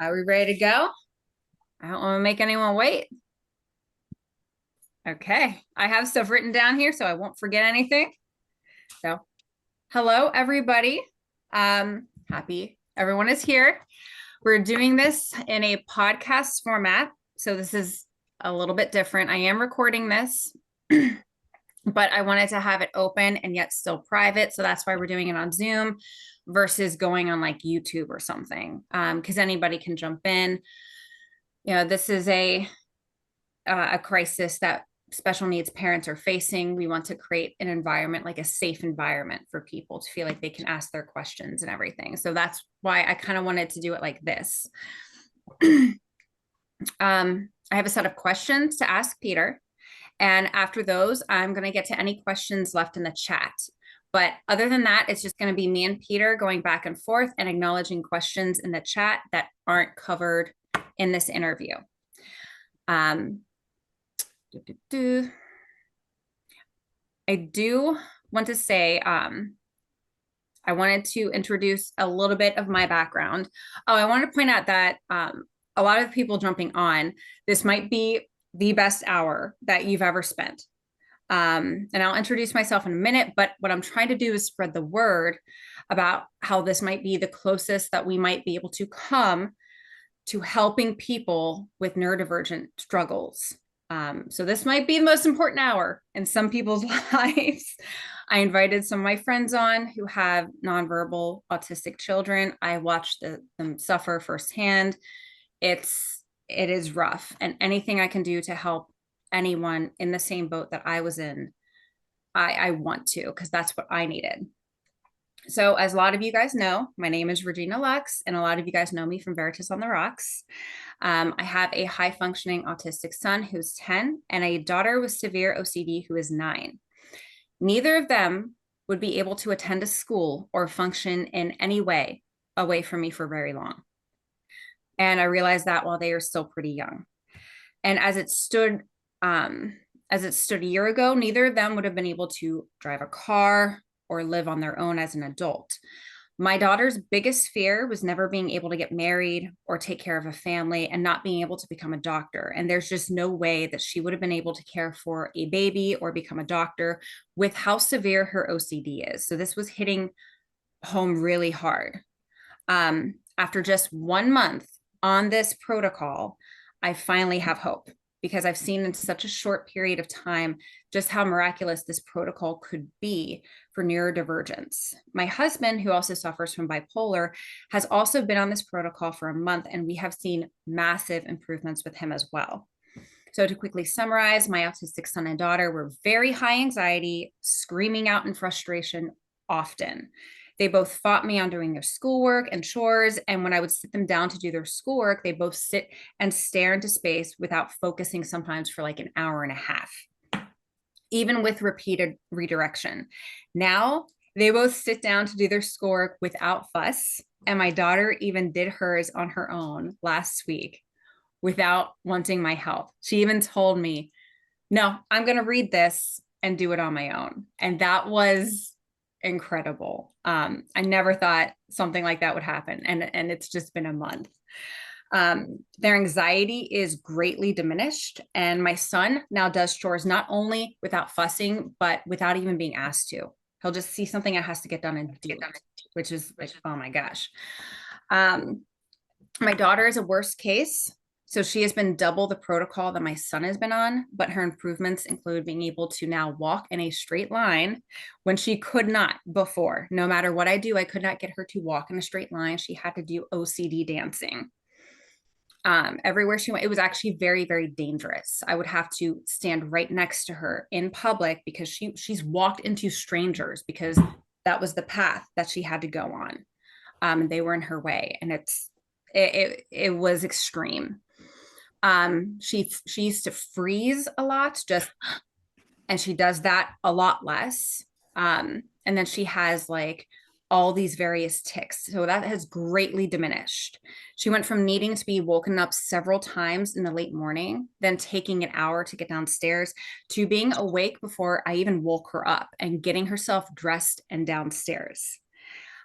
Are we ready to go? I don't want to make anyone wait. Okay, I have stuff written down here so I won't forget anything. So, hello everybody. Happy everyone is here. We're doing this in a podcast format, so this is a little bit different. I am recording this, but I wanted to have it open and yet still private, so that's why we're doing it on Zoom versus going on like YouTube or something, because anybody can jump in. This is a crisis that special needs parents are facing. We want to create an environment, like a safe environment for people to feel like they can ask their questions and everything. So that's why I kind of wanted to do it like this. I have a set of questions to ask Peter. And after those, I'm going to get to any questions left in the chat. But other than that, it's just going to be me and Peter going back and forth and acknowledging questions in the chat that aren't covered in this interview. I do want to say, I wanted to introduce a little bit of my background. Oh, I want to point out that a lot of people jumping on, this might be the best hour that you've ever spent. And I'll introduce myself in a minute, but what I'm trying to do is spread the word about how this might be the closest that we might be able to come to helping people with neurodivergent struggles. So this might be the most important hour in some people's lives. I invited some of my friends on who have nonverbal autistic children. I watched them suffer firsthand. It is rough, and anything I can do to help anyone in the same boat that I was in, I want to, because that's what I needed. So as a lot of you guys know, my name is Regina Lux, and a lot of you guys know me from Veritas on the Rocks. I have a high functioning autistic son who's 10 and a daughter with severe OCD who is 9. Neither of them would be able to attend a school or function in any way away from me for very long. And I realized that while they are still pretty young. And as it stood a year ago, neither of them would have been able to drive a car or live on their own as an adult. My daughter's biggest fear was never being able to get married or take care of a family and not being able to become a doctor. And there's just no way that she would have been able to care for a baby or become a doctor with how severe her OCD is. So this was hitting home really hard. After just 1 month on this protocol, I finally have hope, because I've seen in such a short period of time just how miraculous this protocol could be for neurodivergence. My husband, who also suffers from bipolar, has also been on this protocol for a month, and we have seen massive improvements with him as well. So to quickly summarize, my autistic son and daughter were very high anxiety, screaming out in frustration often. They both fought me on doing their schoolwork and chores. And when I would sit them down to do their schoolwork, they both sit and stare into space without focusing, sometimes for like an hour and a half, even with repeated redirection. Now they both sit down to do their schoolwork without fuss. And my daughter even did hers on her own last week without wanting my help. She even told me, no, I'm going to read this and do it on my own. And that was incredible. I never thought something like that would happen. And it's just been a month. Their anxiety is greatly diminished. And my son now does chores not only without fussing, but without even being asked to. He'll just see something that has to get done and do it, which is like, oh my gosh. My daughter is a worst case. So she has been double the protocol that my son has been on, but her improvements include being able to now walk in a straight line when she could not before. No matter what I do, I could not get her to walk in a straight line. She had to do OCD dancing. Everywhere she went, it was actually very, very dangerous. I would have to stand right next to her in public because she's walked into strangers because that was the path that she had to go on. They were in her way, and it was extreme. She used to freeze a lot, and she does that a lot less. And then she has like all these various tics. So that has greatly diminished. She went from needing to be woken up several times in the late morning, then taking an hour to get downstairs, to being awake before I even woke her up and getting herself dressed and downstairs.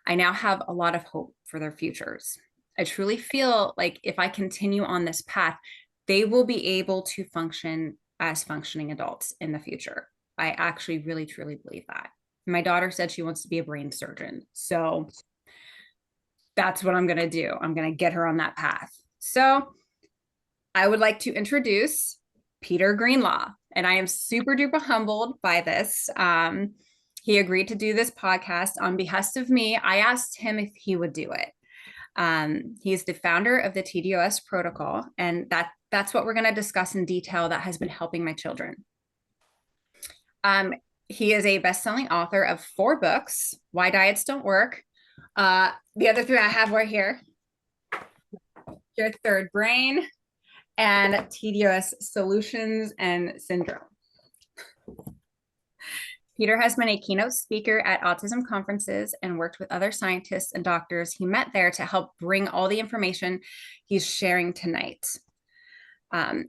I now have a lot of hope for their futures. I truly feel like if I continue on this path, they will be able to function as functioning adults in the future. I actually really truly believe that. My daughter said she wants to be a brain surgeon. So that's what I'm going to do. I'm going to get her on that path. So I would like to introduce Peter Greenlaw, and I am super duper humbled by this. He agreed to do this podcast on behest of me. I asked him if he would do it. He's the founder of the TDOS protocol, and that's what we're going to discuss in detail that has been helping my children. He is a best-selling author of 4 books, Why Diets Don't Work. The other 3 I have right here. Your Third Brain and TDOS Solutions and Syndrome. Peter has been a keynote speaker at autism conferences and worked with other scientists and doctors he met there to help bring all the information he's sharing tonight.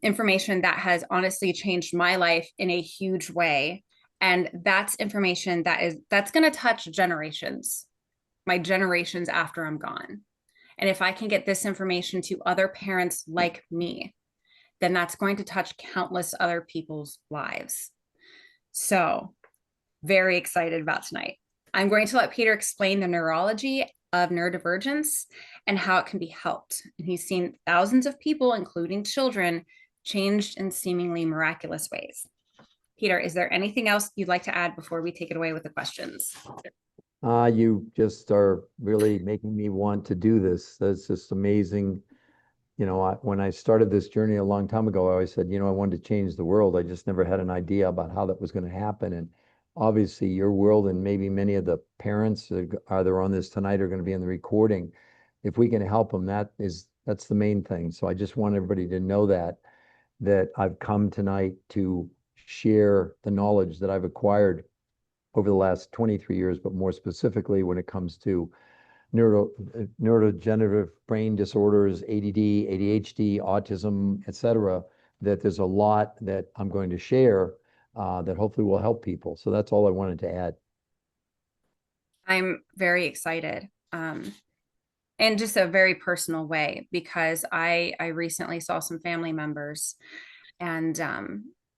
Information that has honestly changed my life in a huge way. And that's information that's going to touch generations, my generations after I'm gone. And if I can get this information to other parents like me, then that's going to touch countless other people's lives. So, very excited about tonight. I'm going to let Peter explain the neurology of neurodivergence and how it can be helped. And he's seen thousands of people, including children, changed in seemingly miraculous ways. Peter, is there anything else you'd like to add before we take it away with the questions? You just are really making me want to do this. That's just amazing. When I started this journey a long time ago, I always said, I wanted to change the world. I just never had an idea about how that was going to happen. And obviously your world and maybe many of the parents that are there on this tonight are going to be in the recording. If we can help them, that's the main thing. So I just want everybody to know that I've come tonight to share the knowledge that I've acquired over the last 23 years, but more specifically when it comes to neurodegenerative brain disorders, ADD, ADHD, autism, etc., that there's a lot that I'm going to share that hopefully will help people. So that's all I wanted to add. I'm very excited. In just a very personal way, because I recently saw some family members and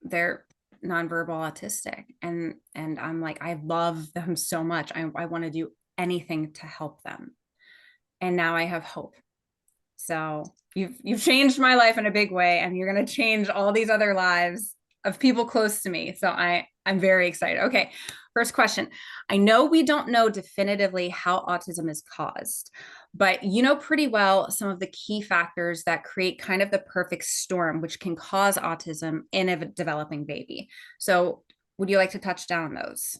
they're nonverbal autistic. And I'm like, I love them so much. I want to do anything to help them. And now I have hope. So you've changed my life in a big way, and you're going to change all these other lives of people close to me. So I'm very excited. Okay, first question. I know we don't know definitively how autism is caused, but you know pretty well some of the key factors that create kind of the perfect storm, which can cause autism in a developing baby. So would you like to touch down on those?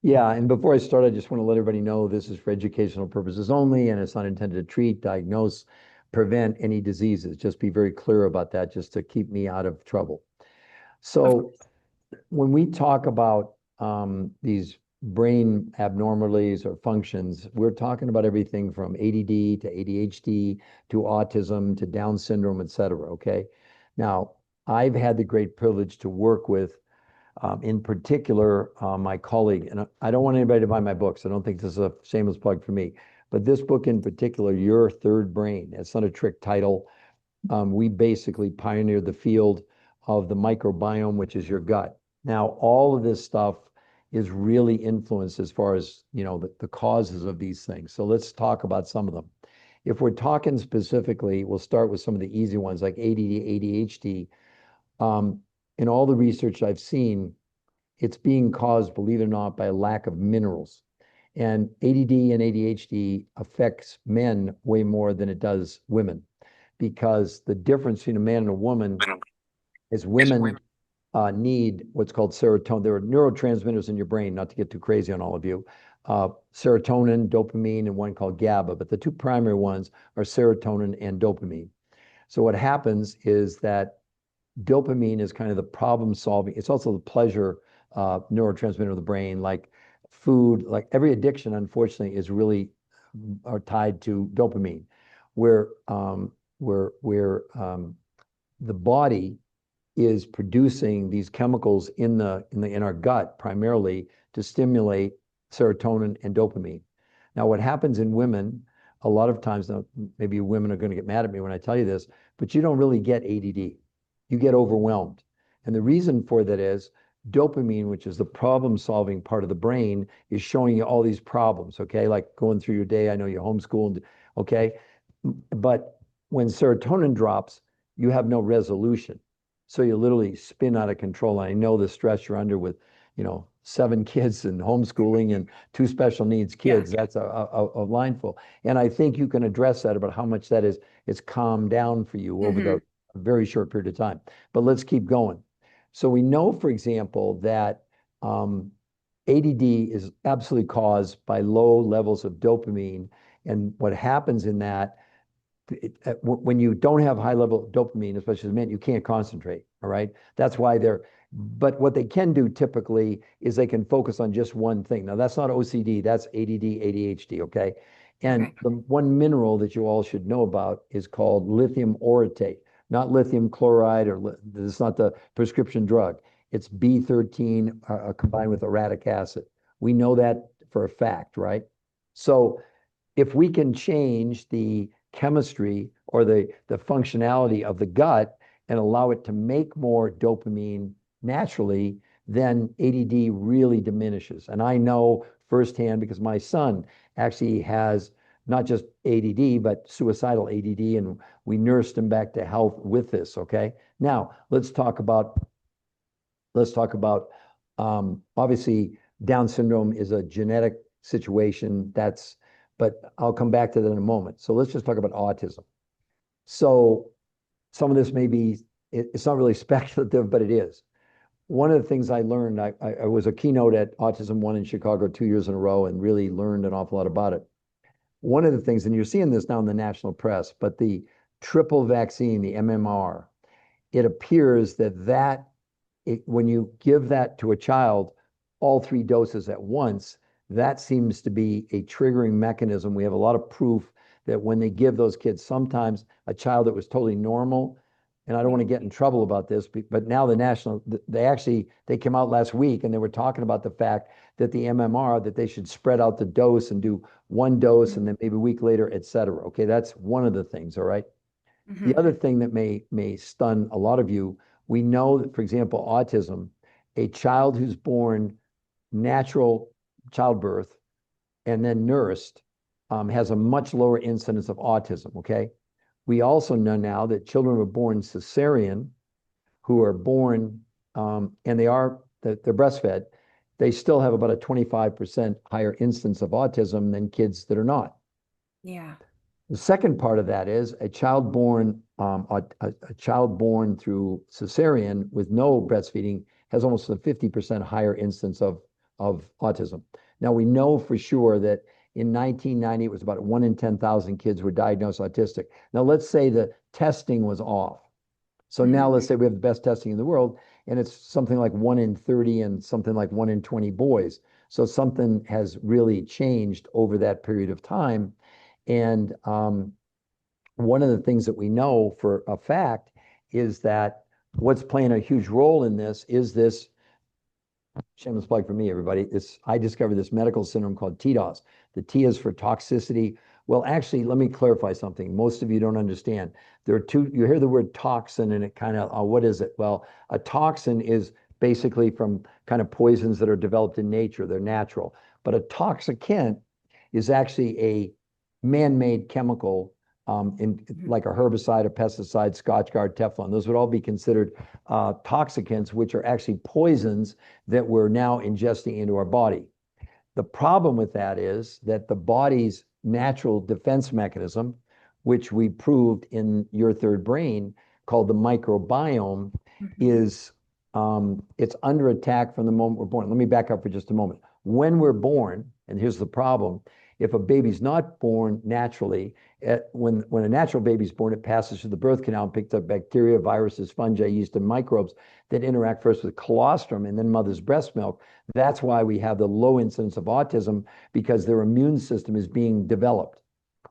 Yeah, and before I start, I just want to let everybody know this is for educational purposes only, and it's not intended to treat, diagnose, prevent any diseases. Just be very clear about that, just to keep me out of trouble. So when we talk about these brain abnormalities or functions, we're talking about everything from ADD to ADHD to autism to Down syndrome, et cetera, okay? Now, I've had the great privilege to work with, in particular, my colleague, and I don't want anybody to buy my books. I don't think this is a shameless plug for me, but this book in particular, Your Third Brain, it's not a trick title. We basically pioneered the field of the microbiome, which is your gut. Now, all of this stuff is really influenced as far as, the causes of these things. So let's talk about some of them. If we're talking specifically, we'll start with some of the easy ones like ADD, ADHD. In all the research I've seen, it's being caused, believe it or not, by a lack of minerals. And ADD and ADHD affects men way more than it does women, because the difference between a man and a woman is women need what's called serotonin. There are neurotransmitters in your brain, not to get too crazy on all of you. Serotonin, dopamine, and one called GABA, but the 2 primary ones are serotonin and dopamine. So what happens is that dopamine is kind of the problem solving. It's also the pleasure neurotransmitter of the brain, like food, like every addiction, unfortunately, is really are tied to dopamine, where the body is producing these chemicals in our gut primarily to stimulate serotonin and dopamine. Now, what happens in women a lot of times, now maybe women are going to get mad at me when I tell you this, but you don't really get ADD. You get overwhelmed. And the reason for that is dopamine, which is the problem solving part of the brain, is showing you all these problems, okay? Like going through your day, I know you're homeschooled, okay? But when serotonin drops, you have no resolution. So you literally spin out of control. And I know the stress you're under with, 7 kids and homeschooling and 2 special needs Yeah. kids. That's a line full. And I think you can address that about how much that is, it's calmed down for you over the Hmm. a very short period of time. But let's keep going. So we know, for example, that ADD is absolutely caused by low levels of dopamine. And what happens in that, when you don't have high level dopamine, especially as men, you can't concentrate. All right. That's why but what they can do typically is they can focus on just one thing. Now, that's not OCD, that's ADD, ADHD. Okay. And Okay. the one mineral that you all should know about is called lithium orotate, not lithium chloride, it's not the prescription drug. It's B13 combined with uratic acid. We know that for a fact, right? So if we can change the chemistry or the functionality of the gut and allow it to make more dopamine naturally, then ADD really diminishes. And I know firsthand because my son actually has not just ADD, but suicidal ADD, and we nursed him back to health with this. Okay. Now let's talk about obviously Down syndrome is a genetic situation. But I'll come back to that in a moment. So let's just talk about autism. So some of this may be, it's not really speculative, but it is. One of the things I learned, I was a keynote at Autism One in Chicago 2 years in a row and really learned an awful lot about it. One of the things, and you're seeing this now in the national press, but the triple vaccine, the MMR, it appears when you give that to a child, all 3 doses at once, that seems to be a triggering mechanism. We have a lot of proof that when they give those kids, sometimes a child that was totally normal, and I don't want to get in trouble about this, but now they came out last week and they were talking about the fact that the MMR, that they should spread out the dose and do 1 dose and then maybe a week later, et cetera. Okay, that's one of the things, all right? The Hmm. other thing that may stun a lot of you, we know that, for example, autism, a child who's born natural childbirth and then nursed has a much lower incidence of autism. Okay. We also know now that children who are born cesarean, who are born and they're breastfed, they still have about a 25% higher instance of autism than kids that are not. Yeah. The second part of that is a child born through cesarean with no breastfeeding has almost a 50% higher instance of autism. Now we know for sure that in 1990 it was about 1 in 10,000 kids were diagnosed autistic. Now let's say the testing was off. So now Hmm. let's say we have the best testing in the world, and it's something like 1 in 30 and something like 1 in 20 boys. So something has really changed over that period of time. And one of the things that we know for a fact is that what's playing a huge role in this is this shameless plug for me, everybody. I discovered this medical syndrome called TDOS. The T is for toxicity. Well, actually, let me clarify something. Most of you don't understand. There are two, you hear the word toxin and it kind of, what is it? Well, a toxin is basically from kind of poisons that are developed in nature. They're natural. But a toxicant is actually a man-made chemical like a herbicide, a pesticide, Scotchgard, Teflon. Those would all be considered toxicants, which are actually poisons that we're now ingesting into our body. The problem with that is that the body's natural defense mechanism, which we proved in your third brain, called the microbiome, Hmm. is it's under attack from the moment we're born. Let me back up for just a moment. When we're born, and here's the problem, if a baby's not born naturally, when a natural baby's born, it passes through the birth canal and picks up bacteria, viruses, fungi, yeast, and microbes that interact first with colostrum and then mother's breast milk. That's why we have the low incidence of autism, because their immune system is being developed.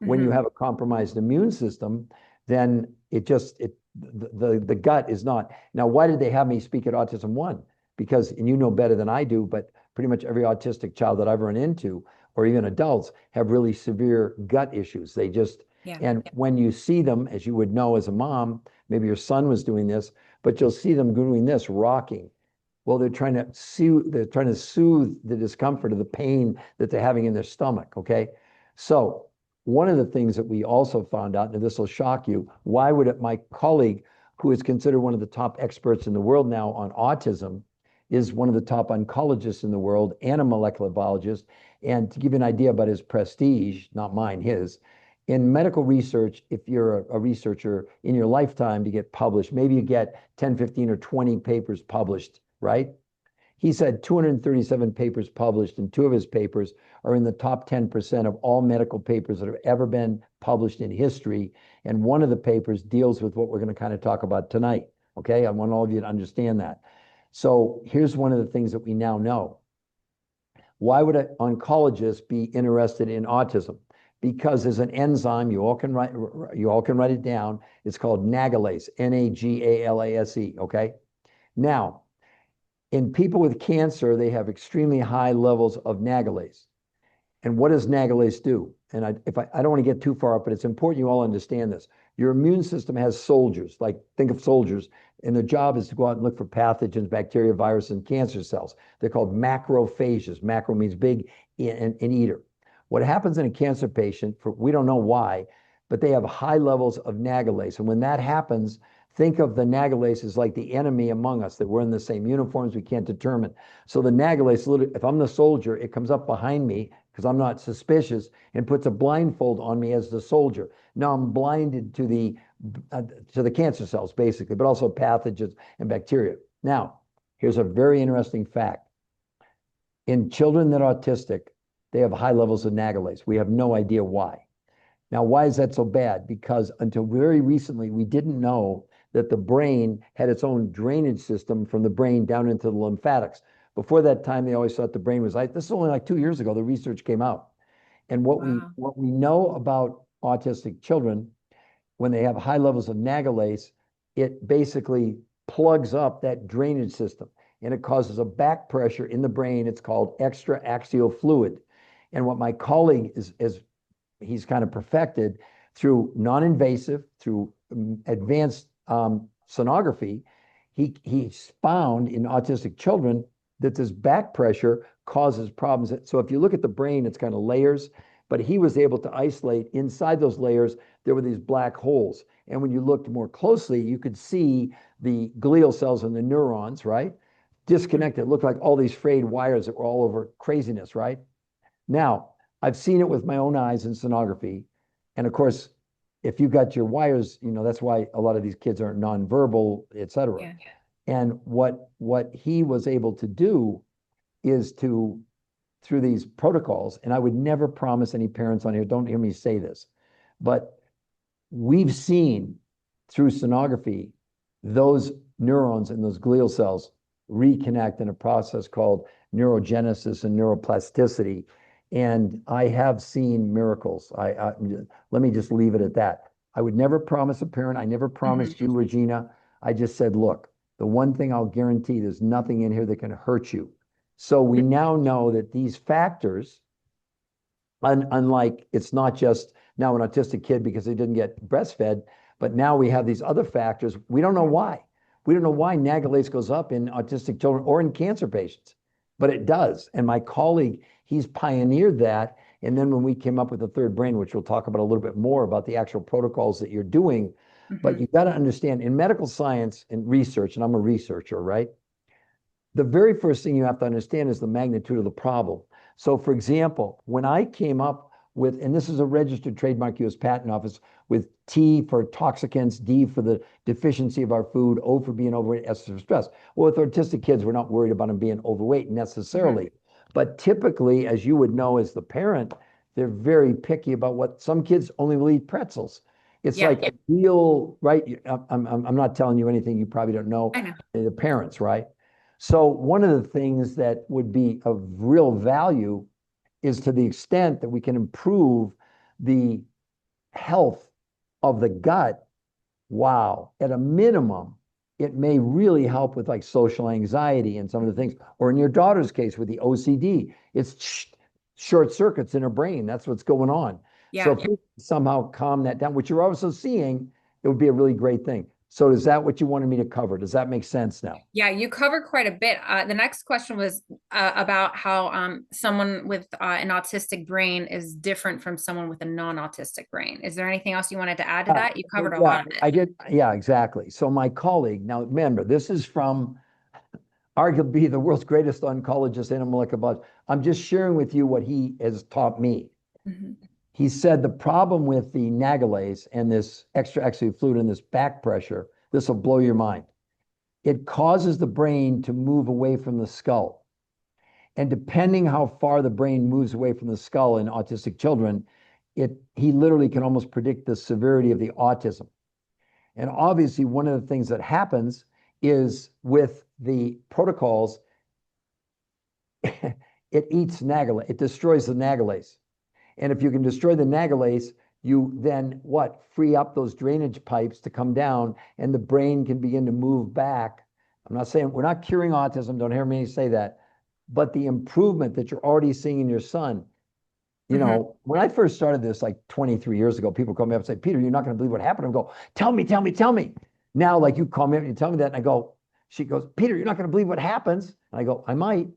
When you Hmm. have a compromised immune system, then the gut is not. Now, why did they have me speak at Autism One? Because, and you know better than I do, but pretty much every autistic child that I've run into, or even adults have really severe gut issues. They just, Yeah. and when you see them, as you would know as a mom, maybe your son was doing this, but you'll see them doing this, rocking. Well, they're trying to soothe the discomfort of the pain that they're having in their stomach. Okay. So one of the things that we also found out, and this will shock you, why would it, my colleague, who is considered one of the top experts in the world now on autism, is one of the top oncologists in the world and a molecular biologist. And to give you an idea about his prestige, not mine, his, in medical research, if you're a researcher in your lifetime to get published, maybe you get 10, 15, or 20 papers published, right? He said 237 papers published, and two of his papers are in the top 10% of all medical papers that have ever been published in history. And one of the papers deals with what we're going to kind of talk about tonight. Okay. I want all of you to understand that. So here's one of the things that we now know. Why would an oncologist be interested in autism? Because there's an enzyme, you all can write it down. It's called nagalase, Nagalase. Okay. Now, in people with cancer, they have extremely high levels of nagalase. And what does nagalase do? And I don't want to get too far up, but it's important you all understand this. Your immune system has soldiers, like think of soldiers, and their job is to go out and look for pathogens, bacteria, virus, and cancer cells. They're called macrophages. Macro means big and eater. What happens in a cancer patient, we don't know why, but they have high levels of nagalase. And when that happens, think of the nagalase as like the enemy among us, that we're in the same uniforms, we can't determine. So the nagalase, if I'm the soldier, it comes up behind me because I'm not suspicious and puts a blindfold on me as the soldier. Now I'm blinded to the cancer cells, basically, but also pathogens and bacteria. Now, here's a very interesting fact. In children that are autistic, they have high levels of nagalase. We have no idea why. Now, why is that so bad? Because until very recently, we didn't know that the brain had its own drainage system from the brain down into the lymphatics. Before that time, they always thought the brain was like, this is only like 2 years ago, the research came out. And Wow. what we know about autistic children, when they have high levels of nagalase, it basically plugs up that drainage system and it causes a back pressure in the brain. It's called extra-axial fluid. And what my colleague is he's kind of perfected through non-invasive, through advanced sonography, he's found in autistic children that this back pressure causes problems. So if you look at the brain, it's kind of layers, but he was able to isolate inside those layers, there were these black holes. And when you looked more closely, you could see the glial cells and the neurons, right? Disconnected. It looked like all these frayed wires that were all over craziness, right? Now, I've seen it with my own eyes in sonography. And of course, if you got your wires, that's why a lot of these kids are nonverbal, et cetera. Yeah. And what he was able to do is through these protocols, and I would never promise any parents on here, don't hear me say this, but we've seen through sonography those neurons and those glial cells reconnect in a process called neurogenesis and neuroplasticity. And I have seen miracles. Let me just leave it at that. I would never promise a parent. I never promised you, Regina. I just said, look, the one thing I'll guarantee, there's nothing in here that can hurt you. So we now know that these factors, unlike it's not just now an autistic kid because they didn't get breastfed, but now we have these other factors. We don't know why. We don't know why nagalase goes up in autistic children or in cancer patients, but it does. And my colleague, he's pioneered that. And then when we came up with the third brain, which we'll talk about a little bit more about the actual protocols that you're doing, but you got to understand in medical science and research, and I'm a researcher, right? The very first thing you have to understand is the magnitude of the problem. So for example, when I came up with, and this is a registered trademark US Patent Office, with T for toxicants, D for the deficiency of our food, O for being overweight, S for stress. Well, with autistic kids, we're not worried about them being overweight necessarily. But typically, as you would know as the parent, they're very picky about what some kids only will eat pretzels. It's Yeah. like a real, right? I'm not telling you anything you probably don't know, I know. the parents, right? So one of the things that would be of real value is to the extent that we can improve the health of the gut. Wow, at a minimum, it may really help with like social anxiety and some of the things, or in your daughter's case with the OCD, it's short circuits in her brain. That's what's going on. So Yeah. if you somehow calm that down, which you're also seeing, it would be a really great thing. So is that what you wanted me to cover? Does that make sense now? Yeah, you covered quite a bit. The next question was about how someone with an autistic brain is different from someone with a non-autistic brain. Is there anything else you wanted to add to Uh, that? You covered a yeah, lot of it. I did. Yeah, exactly. So my colleague, now remember, this is from arguably the world's greatest oncologist in molecular biology. I'm just sharing with you what he has taught me. Mhm. He said the problem with the nagalase and this extra fluid and this back pressure, this will blow your mind. It causes the brain to move away from the skull. And depending how far the brain moves away from the skull in autistic children, he literally can almost predict the severity of the autism. And obviously, one of the things that happens is with the protocols, it eats nagalase, it destroys the nagalase. And if you can destroy the nagalase, you then what? Free up those drainage pipes to come down, and the brain can begin to move back. I'm not saying we're not curing autism, don't hear me say that, but the improvement that you're already seeing in your son. Mhm. When I first started this like 23 years ago, people call me up and say, Peter, you're not going to believe what happened. I go, tell me, tell me, tell me. Now, like you call me up and you tell me that, and I go, she goes, Peter, you're not going to believe what happens. And I go, I might,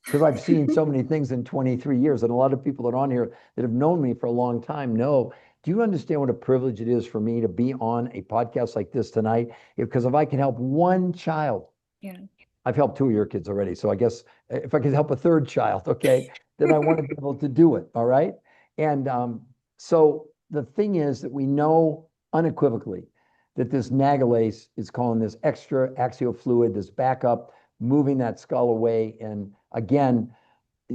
because I've seen so many things in 23 years. And a lot of people that are on here that have known me for a long time know. Do you understand what a privilege it is for me to be on a podcast like this tonight? Because if I can help one child, Yeah. I've helped two of your kids already. So I guess if I could help a third child, okay, then I want to be able to do it. All right. And so the thing is that we know unequivocally that this nagalase is calling this extra axial fluid, this backup, moving that skull away. And again,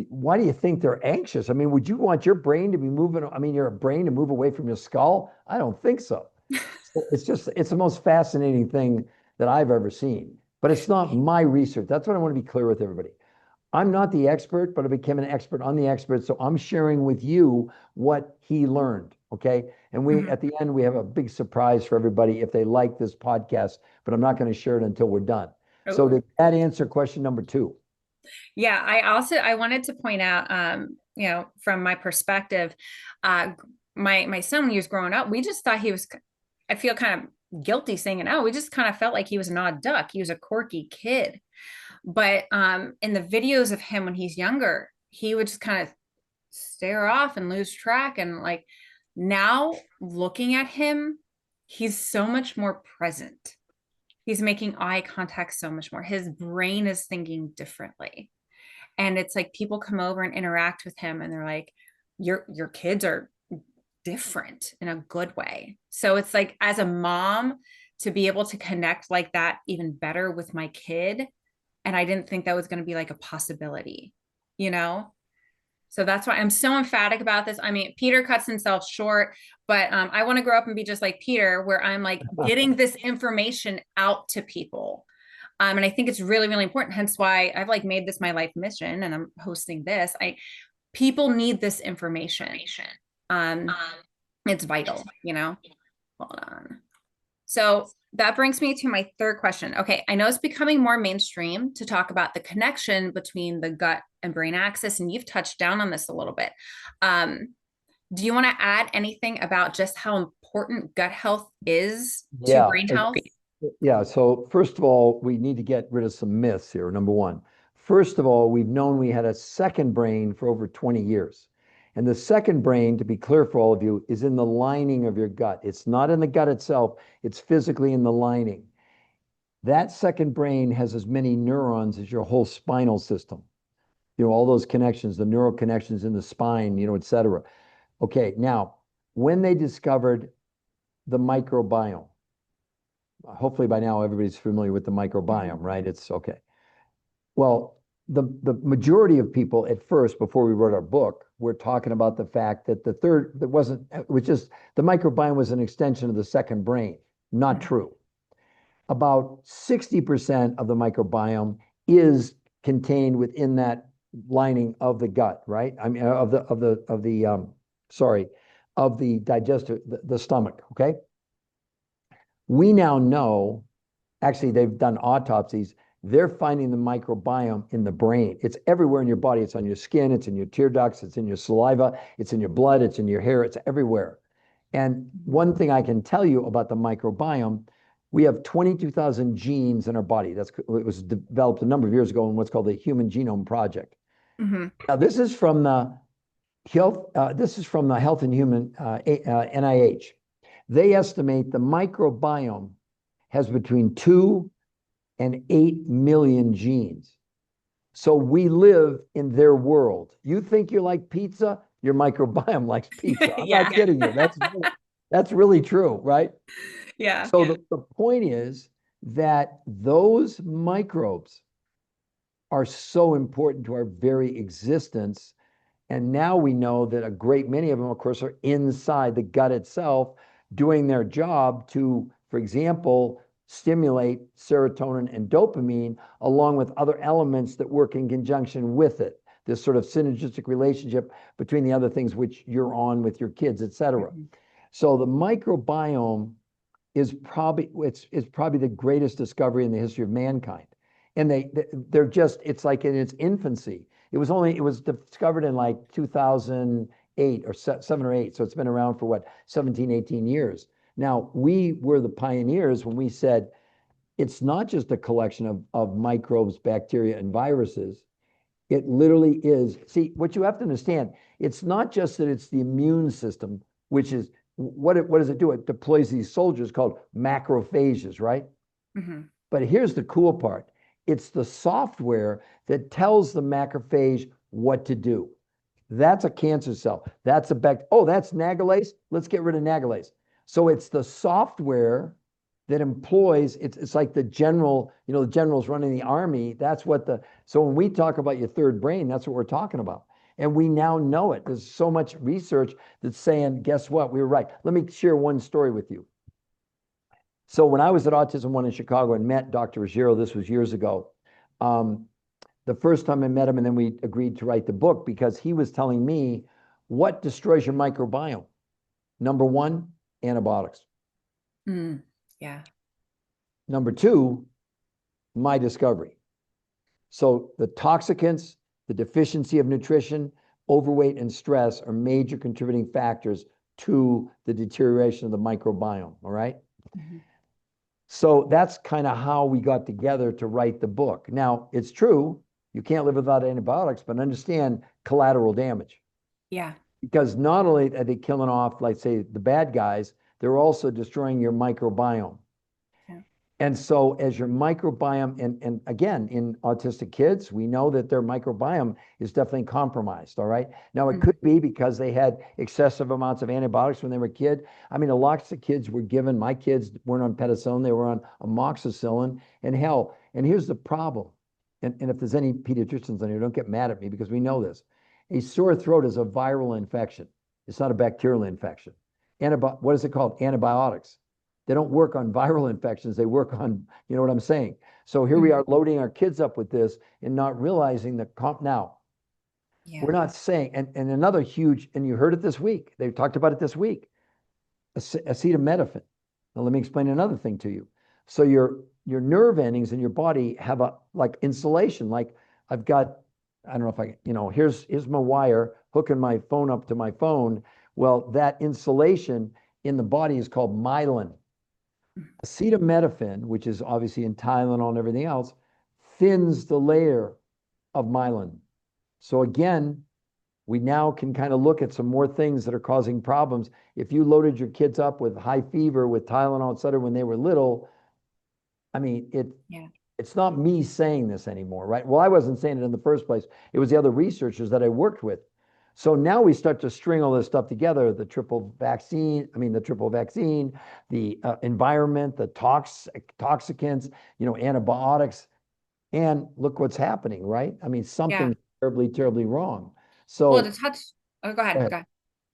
why do you think they're anxious? I mean, would you want your brain to be moving? I mean, your brain to move away from your skull? I don't think so. It's the most fascinating thing that I've ever seen. But it's not my research. That's what I want to be clear with everybody. I'm not the expert, but I became an expert on the expert. So I'm sharing with you what he learned. Okay. And we, Mhm. at the end, we have a big surprise for everybody if they like this podcast, but I'm not going to share it until we're done. So Oh. did that answer question number two? Yeah, I wanted to point out, from my perspective, my son when he was growing up, we just thought he was. I feel kind of guilty saying it now. We just kind of felt like he was an odd duck. He was a quirky kid, but in the videos of him when he's younger, he would just kind of stare off and lose track. And like now looking at him, he's so much more present. He's making eye contact so much more. His brain is thinking differently. And it's like people come over and interact with him and they're like, your kids are different in a good way. So it's like as a mom to be able to connect like that even better with my kid. And I didn't think that was going to be like a possibility, you know? So that's why I'm so emphatic about this. I mean, Peter cuts himself short, but I want to grow up and be just like Peter, where I'm like getting this information out to people. And I think it's really, really important. Hence why I've like made this my life mission and I'm hosting this. People need this information. Um, it's vital, you know. Hold on. So that brings me to my third question. Okay, I know it's becoming more mainstream to talk about the connection between the gut and brain axis, and you've touched down on this a little bit. Um, do you want to add anything about just how important gut health is to Yeah. brain health? Yeah. So first of all, we need to get rid of some myths here. Number one, first of all, we've known we had a second brain for over 20 years. And the second brain, to be clear for all of you, is in the lining of your gut. It's not in the gut itself, it's physically in the lining. That second brain has as many neurons as your whole spinal system. All those connections, the neural connections in the spine, et cetera. Okay, now, when they discovered the microbiome, hopefully by now everybody's familiar with the microbiome, Mhm. right? It's okay. Well, the majority of people at first, before we wrote our book, were talking about the fact that the third, that wasn't, it was just the microbiome was an extension of the second brain. Not Mhm. true. About 60% of the microbiome is contained within that lining of the gut, right? I mean, sorry, of the digestive, the stomach, okay? We now know, actually, they've done autopsies. They're finding the microbiome in the brain. It's everywhere in your body. It's on your skin, it's in your tear ducts, it's in your saliva, it's in your blood, it's in your hair, it's everywhere. And one thing I can tell you about the microbiome, we have 22,000 genes in our body. It was developed a number of years ago in what's called the Human Genome Project. Mm-hmm. Now, this is from the Health and Human NIH. They estimate the microbiome has between 2 and 8 million genes. So we live in their world. You think you like pizza? Your microbiome likes pizza. I'm Yeah. not kidding you. That's really true, right? Yeah. So the point is that those microbes are so important to our very existence. And now we know that a great many of them, of course, are inside the gut itself, doing their job to, for example, stimulate serotonin and dopamine, along with other elements that work in conjunction with it. This sort of synergistic relationship between the other things which you're on with your kids, et cetera. Mhm. So the microbiome it's probably the greatest discovery in the history of mankind. And they're just, it's like in its infancy. It was discovered in like 2008 or 7 or 8. So it's been around for what, 17, 18 years. Now, we were the pioneers when we said it's not just a collection of microbes, bacteria, and viruses. It literally is. See, what you have to understand, it's not just that it's the immune system, which is what does it do? It deploys these soldiers called macrophages, right? Mhm. But here's the cool part. It's the software that tells the macrophage what to do. That's a cancer cell. That's oh, that's nagalase. Let's get rid of nagalase. So it's the software that employs, it's like the general, the generals running the army. So when we talk about your third brain, that's what we're talking about. And we now know it. There's so much research that's saying, guess what? We were right. Let me share one story with you. So when I was at Autism One in Chicago and met Dr. Ruggiero, this was years ago. Um, the first time I met him, and then we agreed to write the book because he was telling me what destroys your microbiome. Number one, antibiotics. Mm. Yeah. Number two, my discovery. So the toxicants, the deficiency of nutrition, overweight, and stress are major contributing factors to the deterioration of the microbiome. All right. Mhm. So that's kind of how we got together to write the book. Now, it's true, you can't live without antibiotics, but understand collateral damage. Yeah. Because not only are they killing off, like, say, the bad guys, they're also destroying your microbiome. Yeah. And so as your microbiome, and again, in autistic kids, we know that their microbiome is definitely compromised, all right? Now, it Mhm. could be because they had excessive amounts of antibiotics when they were a kid. I mean, lots of kids were given, my kids weren't on penicillin, they were on amoxicillin, and hell, and here's the problem. And if there's any pediatricians on here, don't get mad at me because we know this. A sore throat is a viral infection. It's not a bacterial infection. What is it called? Antibiotics. They don't work on viral infections. They work on, you know what I'm saying? So here we Mhm. are loading our kids up with this and not realizing that now we're Yeah. not saying, and another huge, and you heard it this week. They talked about it this week, acetaminophen. Now let me explain another thing to you. So your nerve endings in your body have a like insulation. Like I've got, I don't know if here's my wire hooking my phone up to my phone. Well, that insulation in the body is called myelin. Acetaminophen, which is obviously in Tylenol and everything else, thins the layer of myelin. So again, we now can kind of look at some more things that are causing problems. If you loaded your kids up with high fever, with Tylenol, et cetera, when they were little, I mean, Yeah. it's not me saying this anymore, right? Well, I wasn't saying it in the first place. It was the other researchers that I worked with. So now we start to string all this stuff together, the triple vaccine, the environment, the toxicants, antibiotics, and look what's happening, right? I mean, Yeah. something's terribly, terribly wrong. Well, to So touch, oh, go ahead. go ahead. Go ahead.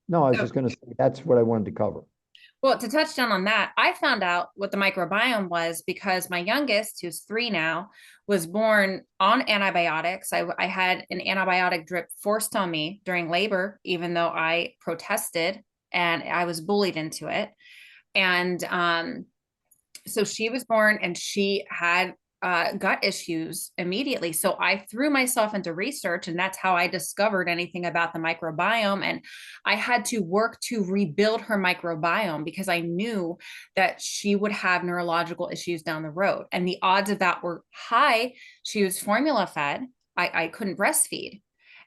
No, I was So, just going to say that's what I wanted to cover. well, to touch down on that, I found out what the microbiome was because my youngest, who's 3 now, was born on antibiotics. I had an antibiotic drip forced on me during labor, even though I protested and I was bullied into it. And so she was born and she had gut issues immediately. So I threw myself into research, and that's how I discovered anything about the microbiome. And I had to work to rebuild her microbiome because I knew that she would have neurological issues down the road. And the odds of that were high. She was formula fed. I couldn't breastfeed,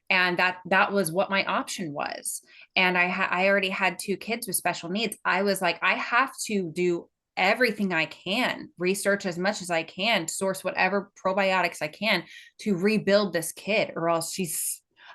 and that was what my option was. And I already had two kids with special needs. I was like, I have to do everything I can, research as much as I can, source whatever probiotics I can to rebuild this kid, or else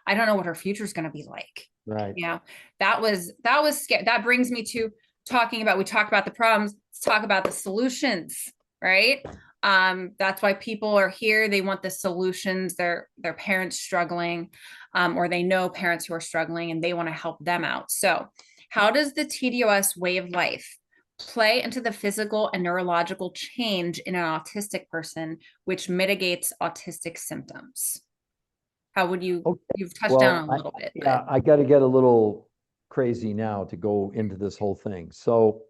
I don't know what her future is going to be like. Right. You know, that was scary. That brings me to we talked about the problems, let's talk about the solutions, right? That's why people are here. They want the solutions. Their parents struggling, or they know parents who are struggling, and they want to help them out. So how does the TDOS way of life play into the physical and neurological change in an autistic person, which mitigates autistic symptoms? How would Okay. you've touched Well, down a little bit, but yeah, I got to get a little crazy now to go into this whole thing. So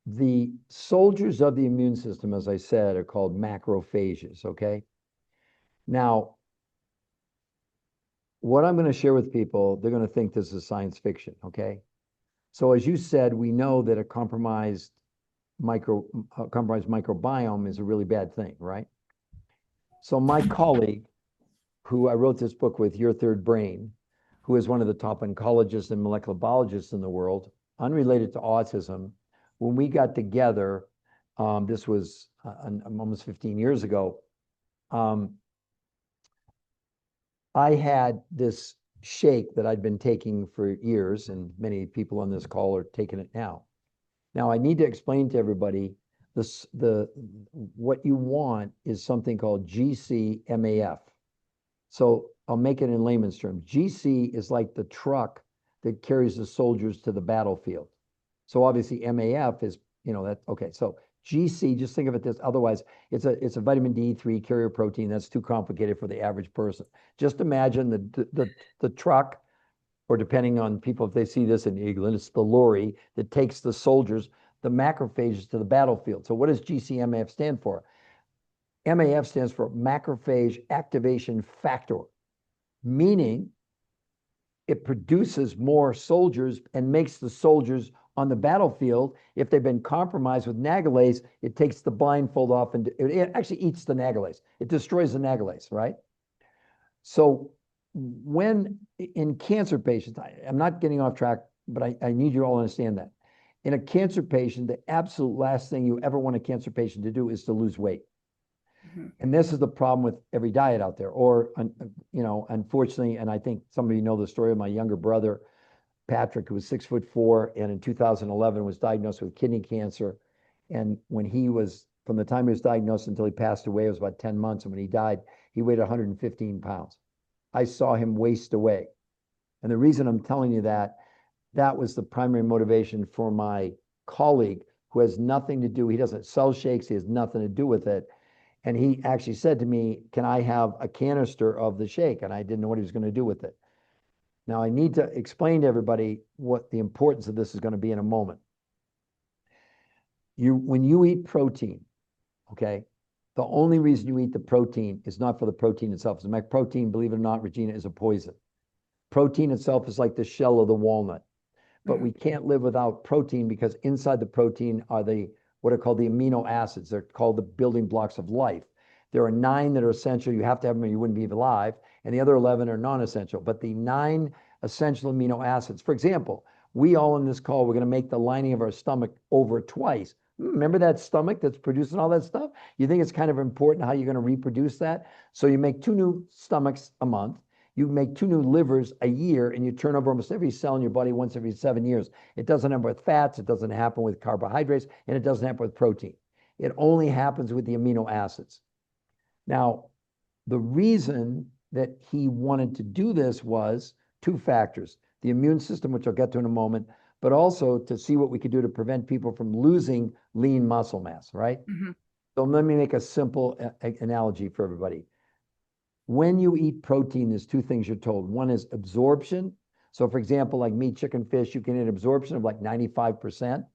the soldiers of the immune system, as I said, are called macrophages. Okay. Now, what I'm going to share with people, they're going to think this is science fiction. Okay. So as you said, we know that a compromised microbiome is a really bad thing, right? So my colleague, who I wrote this book with, Your Third Brain, who is one of the top oncologists and molecular biologists in the world, unrelated to autism, when we got together, this was almost 15 years ago, um, I had this shake that I'd been taking for years, and many people on this call are taking it now. Now, I need to explain to everybody what you want is something called GCMAF. So I'll make it in layman's terms. GC is like the truck that carries the soldiers to the battlefield. So obviously MAF is, that okay. So GC, just think of it this. Otherwise, it's a vitamin D3 carrier protein that's too complicated for the average person. Just imagine the truck, or depending on people, if they see this in England, it's the lorry that takes the soldiers, the macrophages, to the battlefield. So what does GCMAF stand for? MAF stands for macrophage activation factor, meaning it produces more soldiers and makes the soldiers on the battlefield, if they've been compromised with nagalase, it takes the blindfold off and it actually eats the nagalase. It destroys the nagalase, right? So when in cancer patients, I'm not getting off track, but I need you all to understand that. In a cancer patient, the absolute last thing you ever want a cancer patient to do is to lose weight. mhm. And this is the problem with every diet out there. Or, unfortunately, and I think some of you know the story of my younger brother, Patrick, who was 6'4", and in 2011 was diagnosed with kidney cancer. And from the time he was diagnosed until he passed away, it was about 10 months. And when he died, he weighed 115 pounds. I saw him waste away. And the reason I'm telling you that was the primary motivation for my colleague, who has nothing to do, he doesn't sell shakes, he has nothing to do with it. And he actually said to me, can I have a canister of the shake? And I didn't know what he was going to do with it. Now I need to explain to everybody what the importance of this is going to be in a moment. When you eat protein, okay, the only reason you eat the protein is not for the protein itself. As a matter of fact, protein, believe it or not, Regina, is a poison. Protein itself is like the shell of the walnut. But we can't live without protein, because inside the protein are what are called the amino acids. They're called the building blocks of life. There are 9 that are essential. You have to have them or you wouldn't be alive. And the other 11 are non-essential. But the 9 essential amino acids, for example, we all in this call, we're going to make the lining of our stomach over twice. Remember that stomach that's producing all that stuff? You think it's kind of important how you're going to reproduce that? So you make 2 new stomachs a month. You make 2 new livers a year, and you turn over almost every cell in your body once every 7 years. It doesn't happen with fats, it doesn't happen with carbohydrates, and it doesn't happen with protein. It only happens with the amino acids. Now, the reason that he wanted to do this was 2 factors: the immune system, which I'll get to in a moment, but also to see what we could do to prevent people from losing lean muscle mass, right? Mhm. So let me make a simple analogy for everybody. When you eat protein, there's 2 things you're told. One is absorption. So for example, like meat, chicken, fish, you can get absorption of like 95%.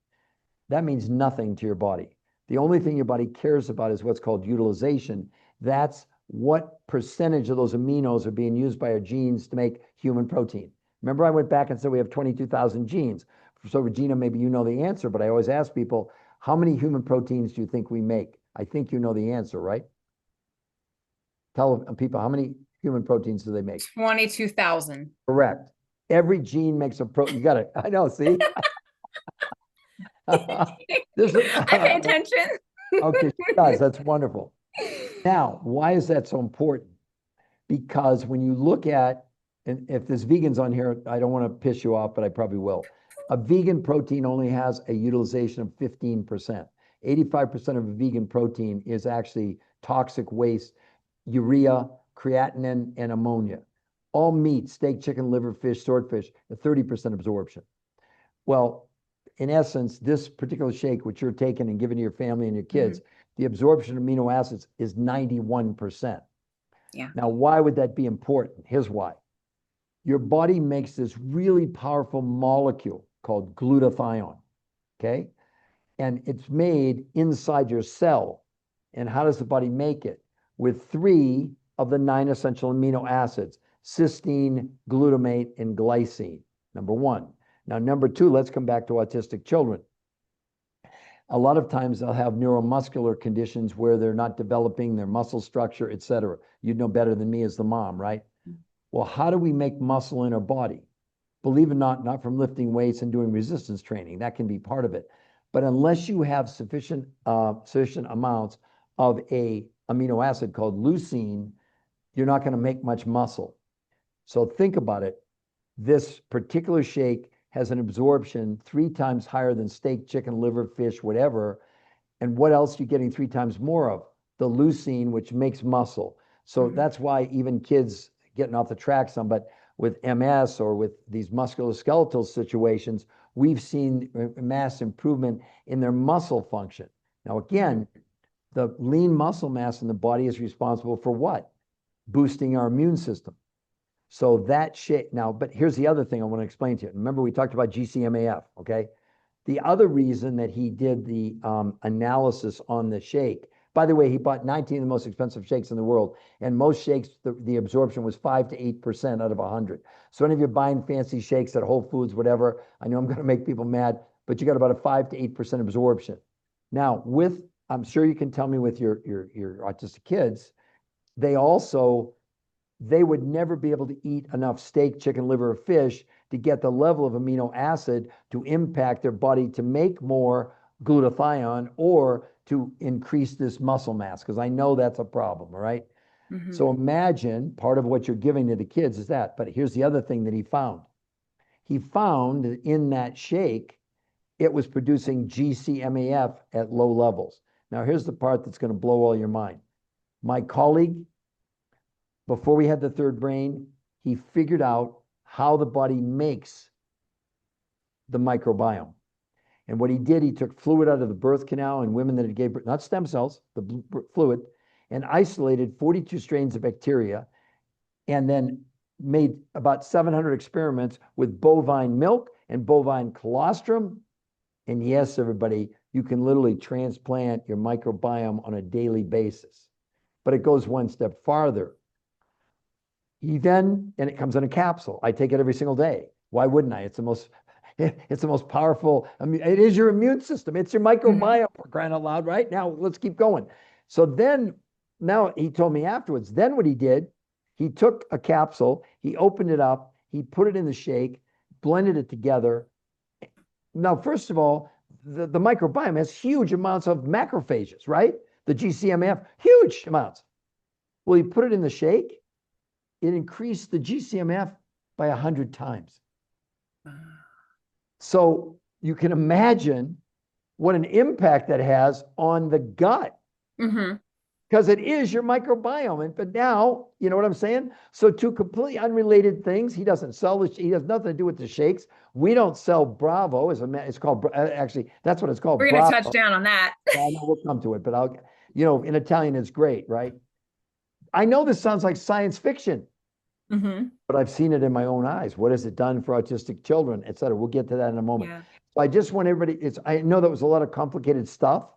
That means nothing to your body. The only thing your body cares about is what's called utilization. That's what percentage of those aminos are being used by our genes to make human protein. Remember, I went back and said we have 22,000 genes. So, Regina, maybe you know the answer, but I always ask people, how many human proteins do you think we make? I think you know the answer, right? Tell people, how many human proteins do they make? 22,000. Correct. Every gene makes a protein. You got it. I know. See, this is I pay attention. okay. She does. That's wonderful. Now, why is that so important? Because when you look at, and if there's vegans on here, I don't want to piss you off, but I probably will. A vegan protein only has a utilization of 15%. 85% of a vegan protein is actually toxic waste, urea, creatinine, and ammonia. All meat, steak, chicken, liver, fish, swordfish, a 30% absorption. Well, in essence, this particular shake, which you're taking and giving to your family and your kids, the absorption of amino acids is 91%. Yeah. Now, why would that be important? Here's why. Your body makes this really powerful molecule called glutathione, okay? And it's made inside your cell. And how does the body make it? With 3 of the 9 essential amino acids, cysteine, glutamate, and glycine, number 1. Now, number 2, let's come back to autistic children. A lot of times they'll have neuromuscular conditions where they're not developing their muscle structure, et cetera. You'd know better than me as the mom, right? Well, how do we make muscle in our body? Believe it or not from lifting weights and doing resistance training. That can be part of it. But unless you have sufficient amounts of a amino acid called leucine, you're not going to make much muscle. So think about it. This particular shake has an absorption 3 times higher than steak, chicken, liver, fish, whatever. And what else are you getting 3 times more of? The leucine, which makes muscle. So that's why even kids getting off the track some, but with MS or with these musculoskeletal situations, we've seen mass improvement in their muscle function. Now, again, the lean muscle mass in the body is responsible for what? Boosting our immune system. So that shake now, but here's the other thing I want to explain to you. Remember, we talked about GCMAF, okay? The other reason that he did the analysis on the shake, by the way, he bought 19 of the most expensive shakes in the world, and most shakes, the absorption was 5 to 8% out of 100. So any of you buying fancy shakes at Whole Foods, whatever, I know I'm going to make people mad, but you got about a 5 to 8% absorption. Now, I'm sure you can tell me with your autistic kids, they would never be able to eat enough steak, chicken, liver, or fish to get the level of amino acid to impact their body to make more glutathione or to increase this muscle mass, because I know that's a problem, all right? So imagine part of what you're giving to the kids is that. But here's the other thing that he found. He found that in that shake, it was producing GCMAF at low levels. Now, here's the part that's going to blow all your mind. My colleague, before we had the third brain, he figured out how the body makes the microbiome. And what he did, he took fluid out of the birth canal in women that had gave birth, not stem cells, the fluid, and isolated 42 strains of bacteria, and then made about 700 experiments with bovine milk and bovine colostrum. And yes, everybody, you can literally transplant your microbiome on a daily basis. But it goes one step farther. And it comes in a capsule. I take it every single day. Why wouldn't I? It's the most powerful. I mean, it is your immune system. It's your microbiome, for crying out loud, right? Now, let's keep going. So now he told me afterwards, then what he did, he took a capsule, he opened it up, he put it in the shake, blended it together. Now, first of all, the microbiome has huge amounts of macrophages, right? The GCMF, huge amounts. Well, he put it in the shake, it increased the GCMF by 100 times. So you can imagine what an impact that has on the gut. Because it is your microbiome. But now, you know what I'm saying? So two completely unrelated things. He doesn't sell he has nothing to do with the shakes. We don't sell Bravo. It's called, actually, that's what it's called. We're going to touch down on that. I know we'll come to it, but in Italian, it's great, right? I know this sounds like science fiction, but I've seen it in my own eyes. What has it done for autistic children, et cetera? We'll get to that in a moment. So I just want everybody, I know that was a lot of complicated stuff,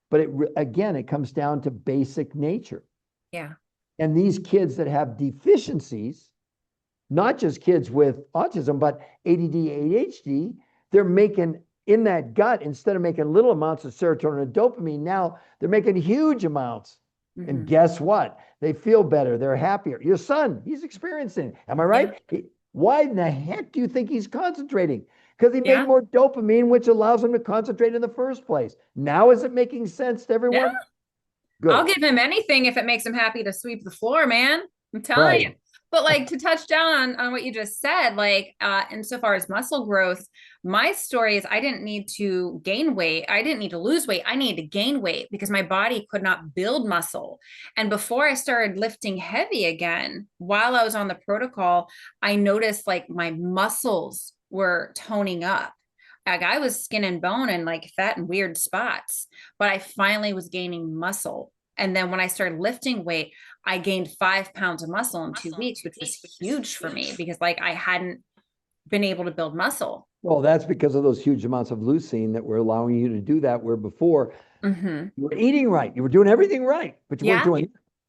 But again, it comes down to basic nature. Yeah. And these kids that have deficiencies, not just kids with autism, but ADD, ADHD, they're making in that gut, instead of making little amounts of serotonin and dopamine, now they're making huge amounts. And Hmm. guess what? They feel better. They're happier. Your son, he's experiencing it. Am I Yeah. right? Why in the heck do you think he's concentrating? Because he made Yeah. more dopamine, which allows him to concentrate in the first place. Now, is it making sense to Yeah. everyone? I'll Good. give him anything if it makes him happy to sweep the floor, man. I'm telling you. Right. But like to touch down on what you just said, like insofar as muscle growth, my story is I didn't need to gain weight. I didn't need to lose weight. I needed to gain weight because my body could not build muscle. And before I started lifting heavy again, while I was on the protocol, I noticed like my muscles were toning up. Like I was skin and bone and like fat in weird spots, but I finally was gaining muscle. And then when I started lifting weight, I gained 5 pounds of muscle in 2 weeks, which was huge for me because like I hadn't been able to build muscle. Well, that's because of those huge amounts of leucine that were allowing you to do that, where before Hmm. you were eating right, you were doing everything right, but Yeah.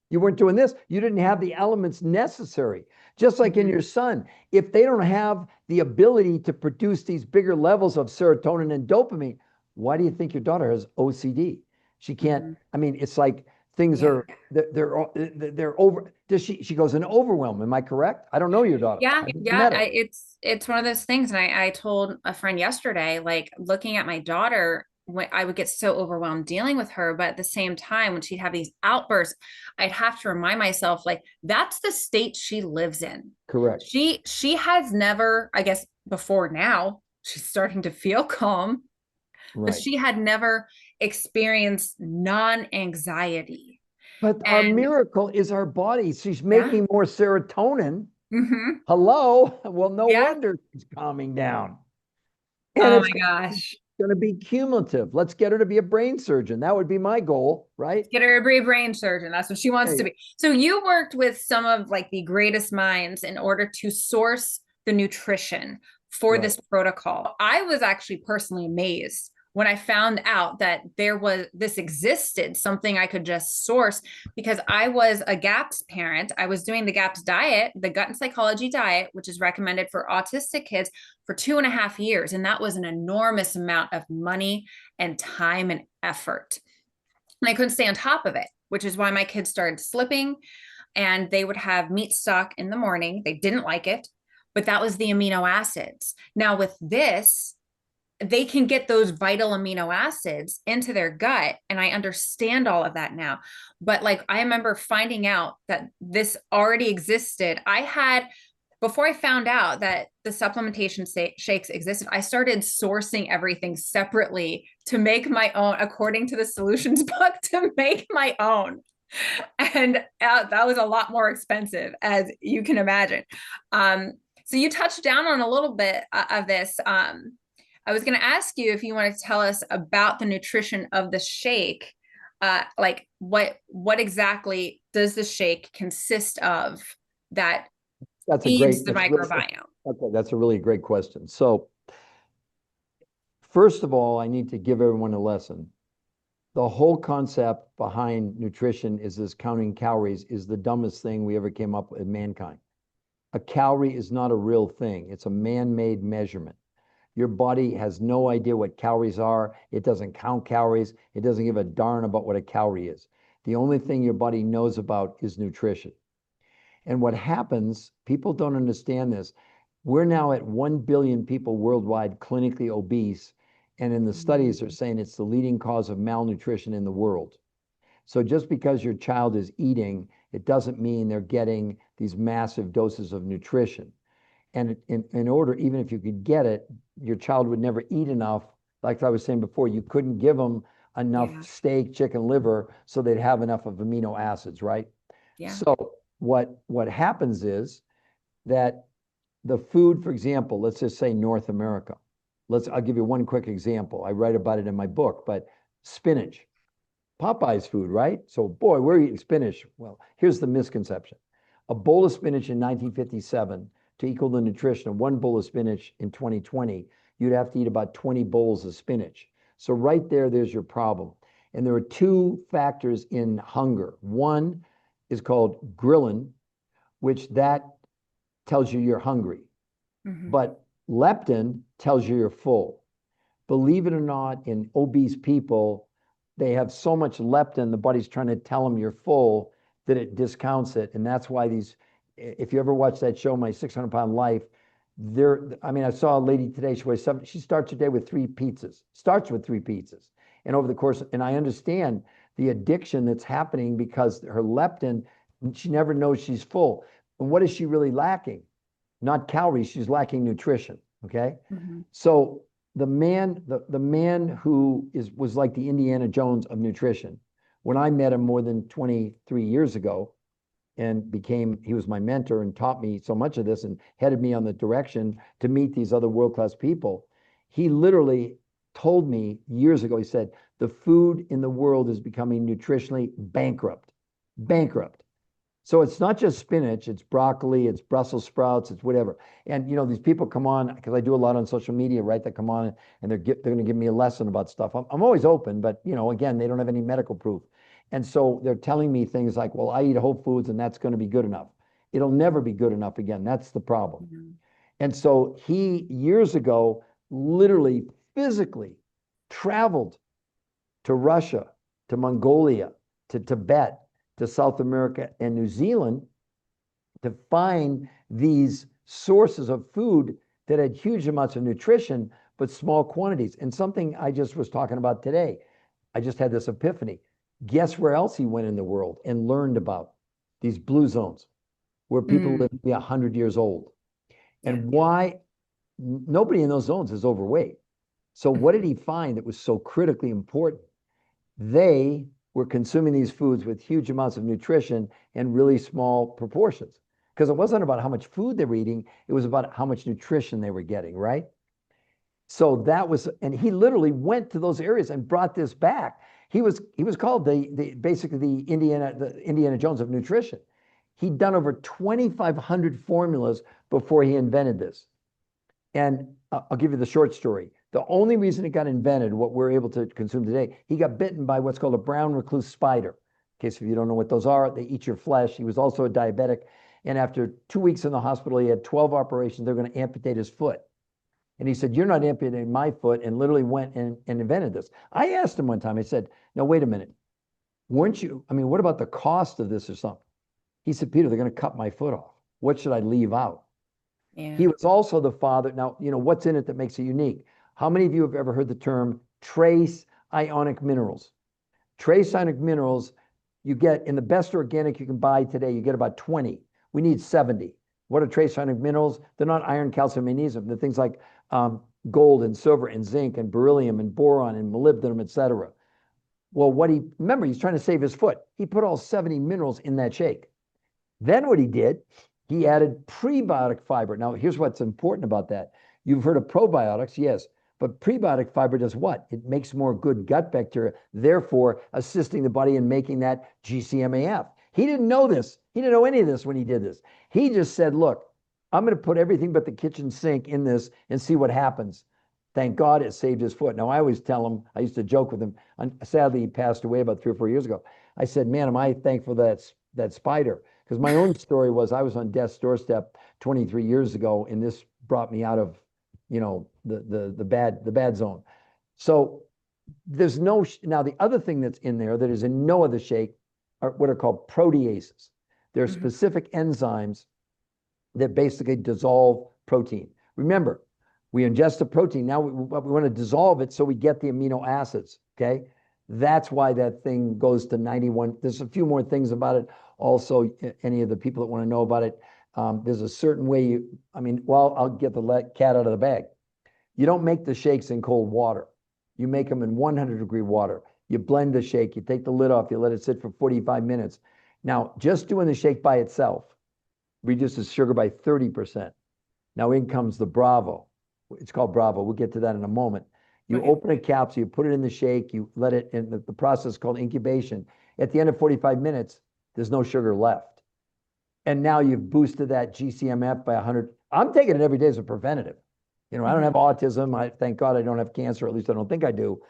you weren't doing this. You didn't have the elements necessary. Just like in Hmm. your son, if they don't have the ability to produce these bigger levels of serotonin and dopamine, why do you think your daughter has OCD? She can't. Hmm. I mean, it's like things Yeah. are they're over. Does she goes in overwhelm? Am I correct? I don't know your daughter. Yeah, I've never yeah, met her. it's one of those things. And I told a friend yesterday, like looking at my daughter, when I would get so overwhelmed dealing with her, but at the same time, when she'd have these outbursts, I'd have to remind myself, like, that's the state she lives in. Correct. She has never, I guess before now, she's starting to feel calm, but Right. she had never experienced non-anxiety. But our And miracle is our body. She's yeah. making more serotonin. Hmm. Hello? Well, no Yeah. wonder she's calming down. And Oh it's my gosh. going to be cumulative. Let's get her to be a brain surgeon. That would be my goal, right? Get her a brain surgeon. That's what she wants to Hey, be. So you worked with some of like the greatest minds in order to source the nutrition for right. this protocol. I was actually personally amazed when I found out that there was this existed, something I could just source because I was a GAPS parent. I was doing the GAPS diet, the gut and psychology diet, which is recommended for autistic kids for 2.5 years. And that was an enormous amount of money and time and effort. And I couldn't stay on top of it, which is why my kids started slipping and they would have meat stock in the morning. They didn't like it, but that was the amino acids. Now, with this, they can get those vital amino acids into their gut. And I understand all of that now. But like, I remember finding out that this already existed. I had before I found out that the supplementation shakes existed, I started sourcing everything separately to make my own, according to the solutions book, to make my own. And that was a lot more expensive, as you can imagine. Um, so you touched down on a little bit of this. I was going to ask you if you want to tell us about the nutrition of the shake. Like what exactly does the shake consist of that That's a feeds great, the microbiome? okay, that's a really great question. So, first of all, I need to give everyone a lesson. The whole concept behind nutrition is this counting calories is the dumbest thing we ever came up with in mankind. A calorie is not a real thing. It's a man-made measurement. Your body has no idea what calories are. It doesn't count calories. It doesn't give a darn about what a calorie is. The only thing your body knows about is nutrition. And what happens, people don't understand this. We're now at 1 billion people worldwide clinically obese. And in the studies, they're saying it's the leading cause of malnutrition in the world. So just because your child is eating, it doesn't mean they're getting these massive doses of nutrition. And in order, even if you could get it, your child would never eat enough. Like I was saying before, you couldn't give them enough Yeah, steak, chicken, liver, so they'd have enough of amino acids, right? yeah. So what happens is that the food, for example, let's just say North America. I'll give you one quick example. I write about it in my book, but spinach, Popeye's food, right? So, boy, we're eating spinach. Well, here's the misconception. A bowl of spinach in 1957 to equal the nutrition of one bowl of spinach in 2020, you'd have to eat about 20 bowls of spinach. So right there's your problem. And there are two factors in hunger. One is called ghrelin, which that tells you you're hungry. Hmm. But leptin tells you you're full. Believe it or not, in obese people, they have so much leptin, the body's trying to tell them you're full that it discounts it. And that's why these, if you ever watch that show, My 600-Pound Life, I mean, I saw a lady today, she weighs seven, she starts her day with three pizzas, starts with three pizzas. And over the course, and I understand the addiction that's happening because her leptin, she never knows she's full. And what is she really lacking? Not calories, she's lacking nutrition. Okay. Hmm. So the man who was like the Indiana Jones of nutrition, when I met him more than 23 years ago and he was my mentor and taught me so much of this and headed me on the direction to meet these other world-class people. He literally told me years ago, he said, the food in the world is becoming nutritionally bankrupt. Bankrupt. So it's not just spinach, it's broccoli, it's Brussels sprouts, it's whatever. And these people come on because I do a lot on social media, right? That come on and they're going to give me a lesson about stuff. I'm always open, but again, they don't have any medical proof. And so they're telling me things like, well, I eat whole foods and that's going to be good enough. It'll never be good enough again. That's the problem. Hmm. And so he years ago literally physically traveled to Russia, to Mongolia, to Tibet, to South America and New Zealand to find these sources of food that had huge amounts of nutrition, but small quantities. And something I just was talking about today, I just had this epiphany. Guess where else he went in the world and learned about these blue zones where people live to be 100 years old? Yeah. And why nobody in those zones is overweight. So, what did he find that was so critically important? They were consuming these foods with huge amounts of nutrition in really small proportions. Because it wasn't about how much food they were eating, it was about how much nutrition they were getting, right? So and he literally went to those areas and brought this back. He was called basically the Indiana Jones of nutrition. He'd done over 2,500 formulas before he invented this. And I'll give you the short story. The only reason it got invented, what we're able to consume today, he got bitten by what's called a brown recluse spider. In case if you don't know what those are, they eat your flesh. He was also a diabetic. And after 2 weeks in the hospital, he had 12 operations. They're going to amputate his foot. And he said, you're not amputating my foot, and literally went and invented this. I asked him one time, I said, no, wait a minute. What about the cost of this or something? He said, Peter, they're going to cut my foot off. What should I leave out? Yeah. He was also the father. Now, what's in it that makes it unique? How many of you have ever heard the term trace ionic minerals? Trace ionic minerals, you get in the best organic you can buy today, you get about 20. We need 70. What are trace ionic minerals? They're not iron, calcium, magnesium. They're things like gold and silver and zinc and beryllium and boron and molybdenum, et cetera. Well, remember, he's trying to save his foot. He put all 70 minerals in that shake. Then what he did, he added prebiotic fiber. Now, here's what's important about that. You've heard of probiotics, yes, but prebiotic fiber does what? It makes more good gut bacteria, therefore assisting the body in making that GCMAF. He didn't know this. He didn't know any of this when he did this. He just said, look, I'm going to put everything but the kitchen sink in this and see what happens. Thank God it saved his foot. Now, I always tell him, I used to joke with him. Sadly, he passed away about 3 or 4 years ago. I said, man, am I thankful that spider? Because my own story was I was on death's doorstep 23 years ago, and this brought me out of, the bad zone. So there's now the other thing that's in there that is in no other shake are what are called proteases. They're Hmm. specific enzymes that basically dissolve protein. Remember, we ingest the protein. Now we want to dissolve it so we get the amino acids. Okay. That's why that thing goes to 91. There's a few more things about it. Also, any of the people that want to know about it, there's a certain way I'll get the cat out of the bag. You don't make the shakes in cold water. You make them in 100-degree water. You blend the shake, you take the lid off, you let it sit for 45 minutes. Now, just doing the shake by itself reduces sugar by 30%. Now in comes the Bravo. It's called Bravo. We'll get to that in a moment. You Okay. open a capsule, you put it in the shake, you let it in the process called incubation. At the end of 45 minutes, there's no sugar left. And now you've boosted that GCMF by 100. I'm taking it every day as a preventative. I don't Hmm. have autism. Thank God I don't have cancer. At least I don't think I do.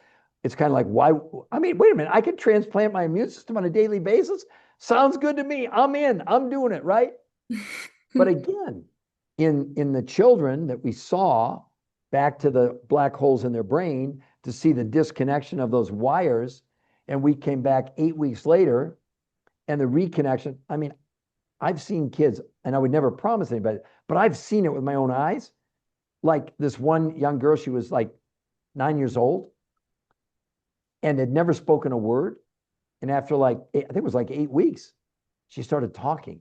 It's kind of like, why? I mean, wait a minute, I can transplant my immune system on a daily basis. Sounds good to me. I'm in. I'm doing it, right? But again, in the children that we saw, back to the black holes in their brain to see the disconnection of those wires, and we came back 8 weeks later and the reconnection. I mean, I've seen kids, and I would never promise anybody, but I've seen it with my own eyes. Like this one young girl, she was like 9 years old and had never spoken a word. And after like, I think it was like 8 weeks, she started talking.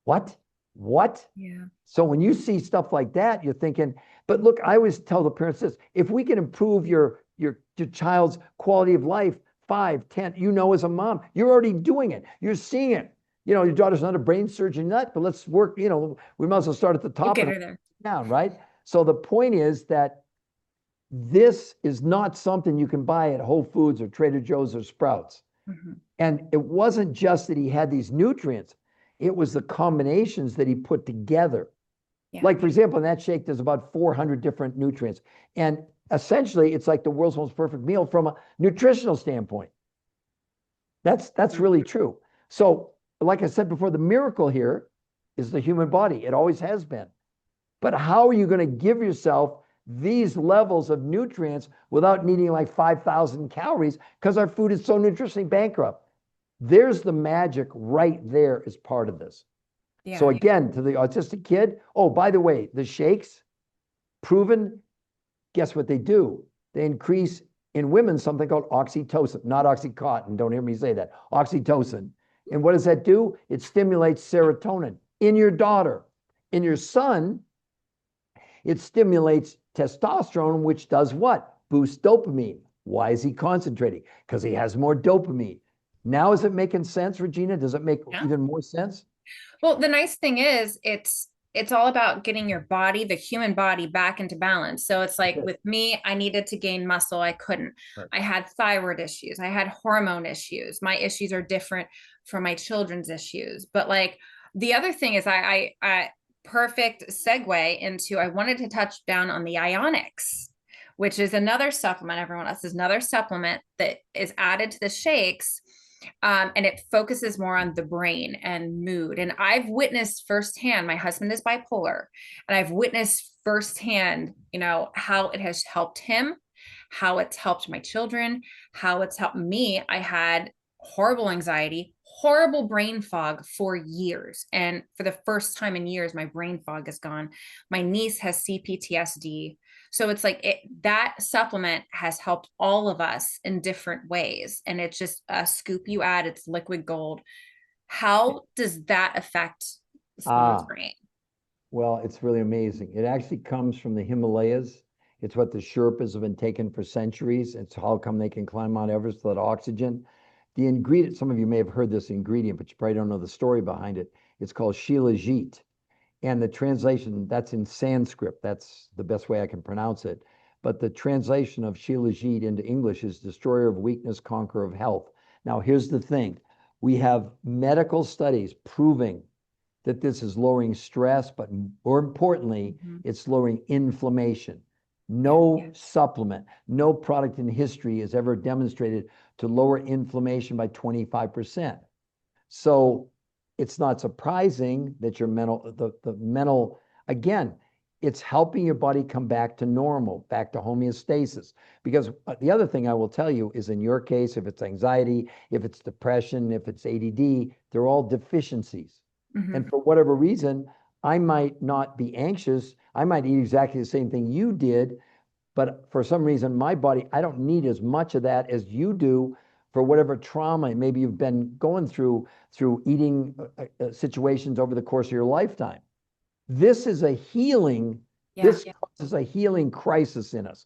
What? What? Yeah. So when you see stuff like that, you're thinking, but look, I always tell the parents this, if we can improve your child's quality of life, 5, 10, as a mom, you're already doing it. You're seeing it. Your daughter's not a brain surgeon yet, but let's work, we might as well start at the We'll top get and her there. down, right? So the point is that this is not something you can buy at Whole Foods or Trader Joe's or Sprouts. Mhm. And it wasn't just that he had these nutrients, it was the combinations that he put together. Yeah. Like, for example, in that shake, there's about 400 different nutrients. And essentially, it's like the world's most perfect meal from a nutritional standpoint. That's really true. So, like I said before, the miracle here is the human body. It always has been. But how are you going to give yourself these levels of nutrients without needing like 5,000 calories because our food is so nutritionally bankrupt? There's the magic right there as part of this. So Yeah. again, to the autistic kid, oh, by the way, the shakes, proven, guess what they do? They increase in women something called oxytocin, not oxycontin. Don't hear me say that. Oxytocin. And what does that do? It stimulates serotonin in your daughter. In your son, it stimulates testosterone, which does what? Boosts dopamine. Why is he concentrating? Because he has more dopamine. Now, is it making sense, Regina? Does it make Yeah. even more sense? Well, the nice thing is it's all about getting your body, the human body, back into balance. So it's like Yes. with me, I needed to gain muscle. I couldn't. Right. I had thyroid issues. I had hormone issues. My issues are different from my children's issues. But like the other thing is I perfect segue into I wanted to touch down on the ionics, which is another supplement, everyone else is another supplement that is added to the shakes, and it focuses more on the brain and mood. And I've witnessed firsthand, my husband is bipolar, and I've witnessed firsthand, how it has helped him, how it's helped my children, how it's helped me. I had horrible anxiety, horrible brain fog for years. And for the first time in years, my brain fog is gone. My niece has CPTSD. So it's like that supplement has helped all of us in different ways. And it's just a scoop you add, it's liquid gold. How does that affect someone's Ah, brain? well, it's really amazing. It actually comes from the Himalayas. It's what the Sherpas have been taking for centuries. It's how come they can climb Mount Everest without oxygen. The ingredient, some of you may have heard this ingredient, but you probably don't know the story behind it. It's called Shilajit. And the translation, that's in Sanskrit. That's the best way I can pronounce it. But the translation of Shilajit into English is destroyer of weakness, conqueror of health. Now, here's the thing. We have medical studies proving that this is lowering stress, but more importantly, Mhm. it's lowering inflammation. Yeah. No supplement, no product in history has ever demonstrated to lower inflammation by 25%. So it's not surprising that your mental, again, it's helping your body come back to normal, back to homeostasis. Because the other thing I will tell you is in your case, if it's anxiety, if it's depression, if it's ADD, they're all deficiencies. And Mhm. for whatever reason, I might not be anxious. I might eat exactly the same thing you did, but for some reason, my body, I don't need as much of that as you do for whatever trauma maybe you've been going through eating situations over the course of your lifetime. This is a healing, Yeah. this causes a healing crisis in us.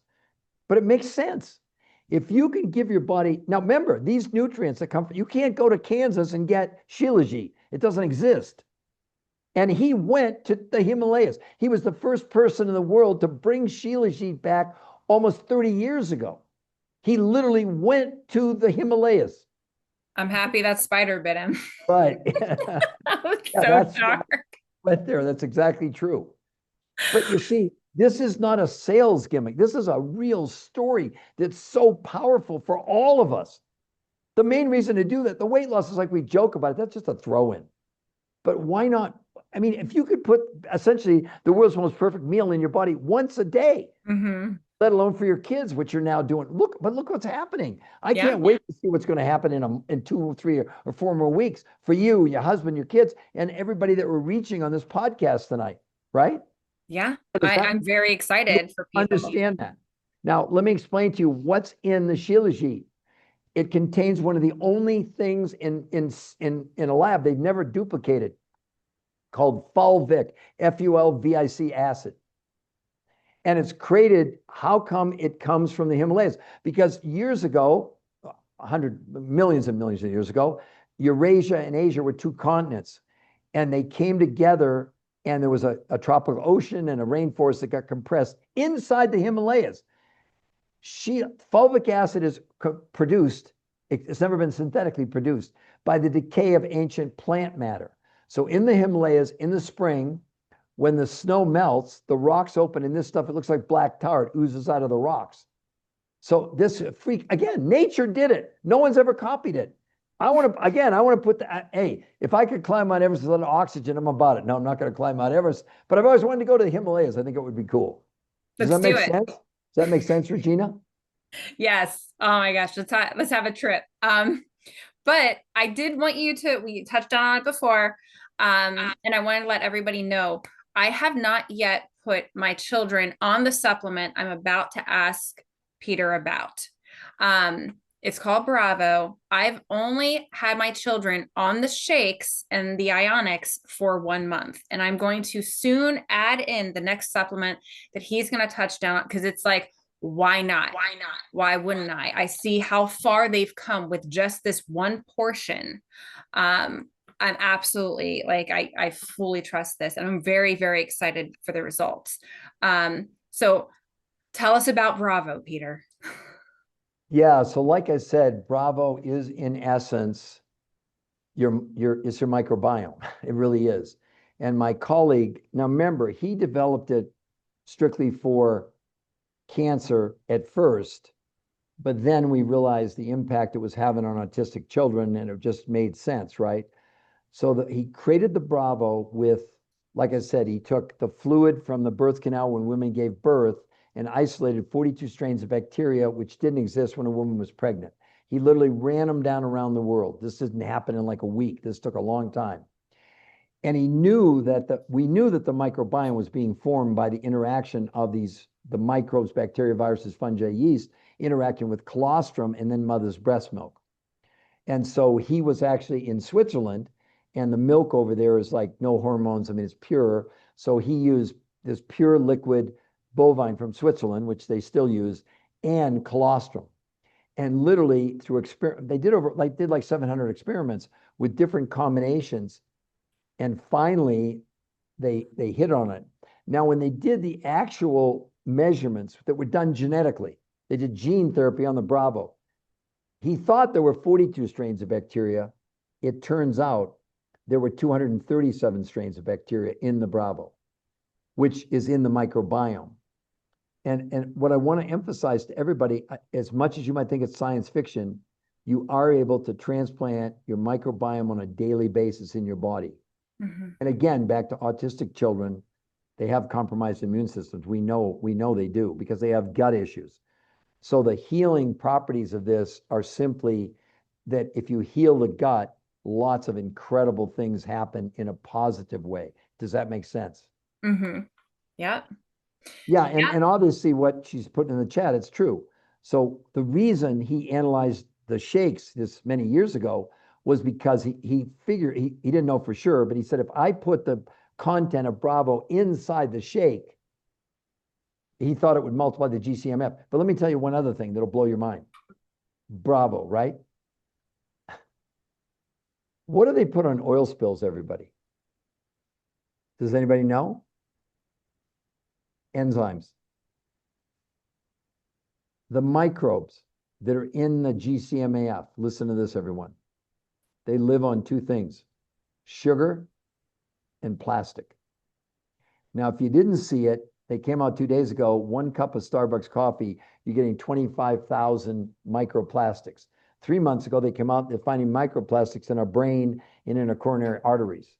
But it makes sense. If you can give your body, now remember, these nutrients that come from, you can't go to Kansas and get Shilajit. It doesn't exist. And he went to the Himalayas. He was the first person in the world to bring Shilajit back almost 30 years ago. He literally went to the Himalayas. I'm happy that spider bit him. Right. I was Yeah, so that's why shocked. I went there. That's exactly true. But you see, This is not a sales gimmick. This is a real story that's so powerful for all of us. The main reason to do that, the weight loss is like we joke about it. That's just a throw in. But why not? I mean, if you could put essentially the world's most perfect meal in your body once a day, Mm-hmm. let alone for your kids, which you're now doing. Look what's happening. I Yeah. can't wait to see what's going to happen in 2 or 3 or 4 more weeks for you, your husband, your kids, and everybody that we're reaching on this podcast tonight, right? Yeah. Does that I'm very excited for people. understand that? Now, let me explain to you what's in the Shilajit. It contains one of the only things in a lab they've never duplicated called fulvic, Fulvic acid. And it's created, how come it comes from the Himalayas? Because years ago, 100 millions of years ago, Eurasia and Asia were two continents, and they came together, and there was a tropical ocean and a rainforest that got compressed inside the Himalayas. Fulvic acid is produced, it's never been synthetically produced, by the decay of ancient plant matter. So in the Himalayas, in the spring, when the snow melts, the rocks open and this stuff, it looks like black tar, it oozes out of the rocks. So this freak, again, nature did it. No one's ever copied it. I want to put the, hey, if I could climb Mount Everest without oxygen, I'm about it. No, I'm not going to climb Mount Everest, but I've always wanted to go to the Himalayas. I think it would be cool. Does Let's that do make it. sense? Does that make sense, Regina? Yes. Oh my gosh. Let's have a trip. But I did want you to, we touched on it before. And I want to let everybody know I have not yet put my children on the supplement I'm about to ask Peter about. It's called Bravo. I've only had my children on the shakes and the ionics for 1 month. And I'm going to soon add in the next supplement that he's going to touch down because it's like, why not? Why not? Why wouldn't I? I see how far they've come with just this one portion. I'm absolutely like I fully trust this, and I'm very very excited for the results. So tell us about Bravo, Peter. Yeah, so like I said, Bravo is in essence it's your microbiome. It really is. And my colleague, now remember, he developed it strictly for cancer at first, but then we realized the impact it was having on autistic children, and it just made sense, right? So he created the Bravo with, like I said, he took the fluid from the birth canal when women gave birth and isolated 42 strains of bacteria, which didn't exist when a woman was pregnant. He literally ran them down around the world. This didn't happen in like a week. This took a long time. And he knew that we knew that the microbiome was being formed by the interaction of the microbes, bacteria, viruses, fungi, yeast, interacting with colostrum and then mother's breast milk. And so he was actually in Switzerland, and the milk over there is like no hormones. I mean, it's pure. So he used this pure liquid bovine from Switzerland, which they still use, and colostrum. And literally through experiment, they did like 700 experiments with different combinations, and finally they hit on it. Now, when they did the actual measurements that were done genetically, they did gene therapy on the Bravo. He thought there were 42 strains of bacteria. It turns out there were 237 strains of bacteria in the Bravo, which is in the microbiome. And what I want to emphasize to everybody, as much as you might think it's science fiction, you are able to transplant your microbiome on a daily basis in your body. Mm-hmm. And again, back to autistic children, they have compromised immune systems. We know they do because they have gut issues. So the healing properties of this are simply that if you heal the gut, lots of incredible things happen in a positive way. Does that make sense? Mm-hmm. Yeah. Yeah, Yeah. and obviously what she's putting in the chat, it's true. So the reason he analyzed the shakes this many years ago was because he figured he didn't know for sure, but he said if I put the content of Bravo inside the shake, he thought it would multiply the GCMF. But let me tell you one other thing that'll blow your mind. Bravo, right? What do they put on oil spills, everybody? Does anybody know? Enzymes. The microbes that are in the GCMAF, listen to this, everyone. They live on two things, sugar and plastic. Now, if you didn't see it, They came out 2 days ago. 1 cup of Starbucks coffee, you're getting 25,000 microplastics. 3 months ago, they came out, they're finding microplastics in our brain and in our coronary arteries.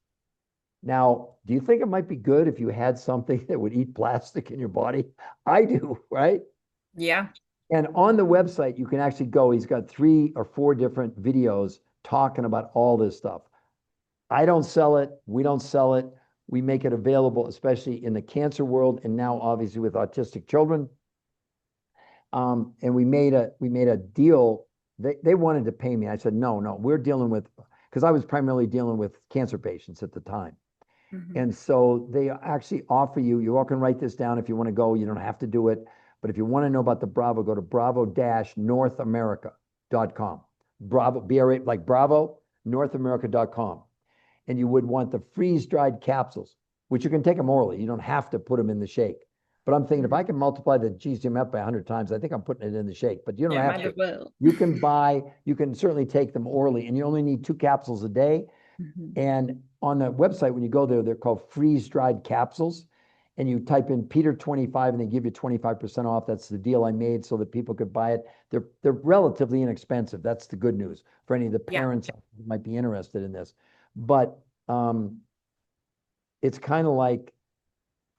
Now, do you think it might be good if you had something that would eat plastic in your body? I do, right? Yeah. And on the website, you can actually go. He's got 3 or 4 different videos talking about all this stuff. I don't sell it. We don't sell it. We make it available, especially in the cancer world, and now obviously with autistic children. And we made a deal. They wanted to pay me. I said, no, no, we're dealing with, because I was primarily dealing with cancer patients at the time. Mhm. And so they actually offer you, you all can write this down if you want to go, you don't have to do it. But if you want to know about the Bravo, go to bravo-northamerica.com. Bravo, BRA, like Bravo, northamerica.com. And you would want the freeze-dried capsules, which you can take them orally. You don't have to put them in the shake. But I'm thinking if I Mhm. can multiply the GCMF by 100 times, I think I'm putting it in the shake, but you don't Yeah, have might as to. well. You can certainly take them orally, and you only need 2 capsules a day. Mhm. And on the website, when you go there, they're called freeze-dried capsules. And you type in Peter 25 and they give you 25% off. That's the deal I made so that people could buy it. They're relatively inexpensive. That's the good news for any of the Yeah. parents who might be interested in this. But it's kind of like,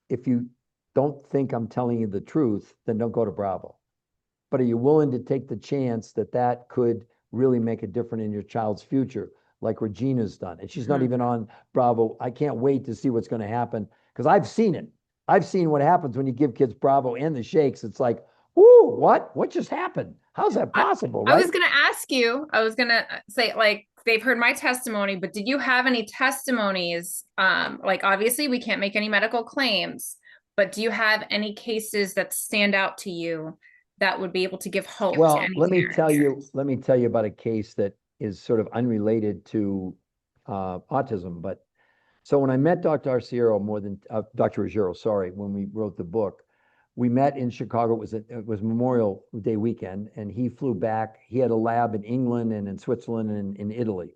if you don't think I'm telling you the truth, then don't go to Bravo. But are you willing to take the chance that that could really make a difference in your child's future, like Regina's done? And she's not Mhm. even on Bravo. I can't wait to see what's going to happen because I've seen it. I've seen what happens when you give kids Bravo and the shakes. It's like, whoo, what? What just happened? How's that I, possible, I was right? gonna ask you, I was gonna say, like, they've heard my testimony, but did you have any testimonies? Like, obviously we can't make any medical claims, but do you have any cases that stand out to you that would be able to give hope to Well, any parents? let me tell you about a case that is sort of unrelated to autism. But so when I met Dr. Arciero, Dr. Ruggiero, sorry, when we wrote the book, we met in Chicago. It was Memorial Day weekend, and he flew back. He had a lab in England and in Switzerland and in Italy.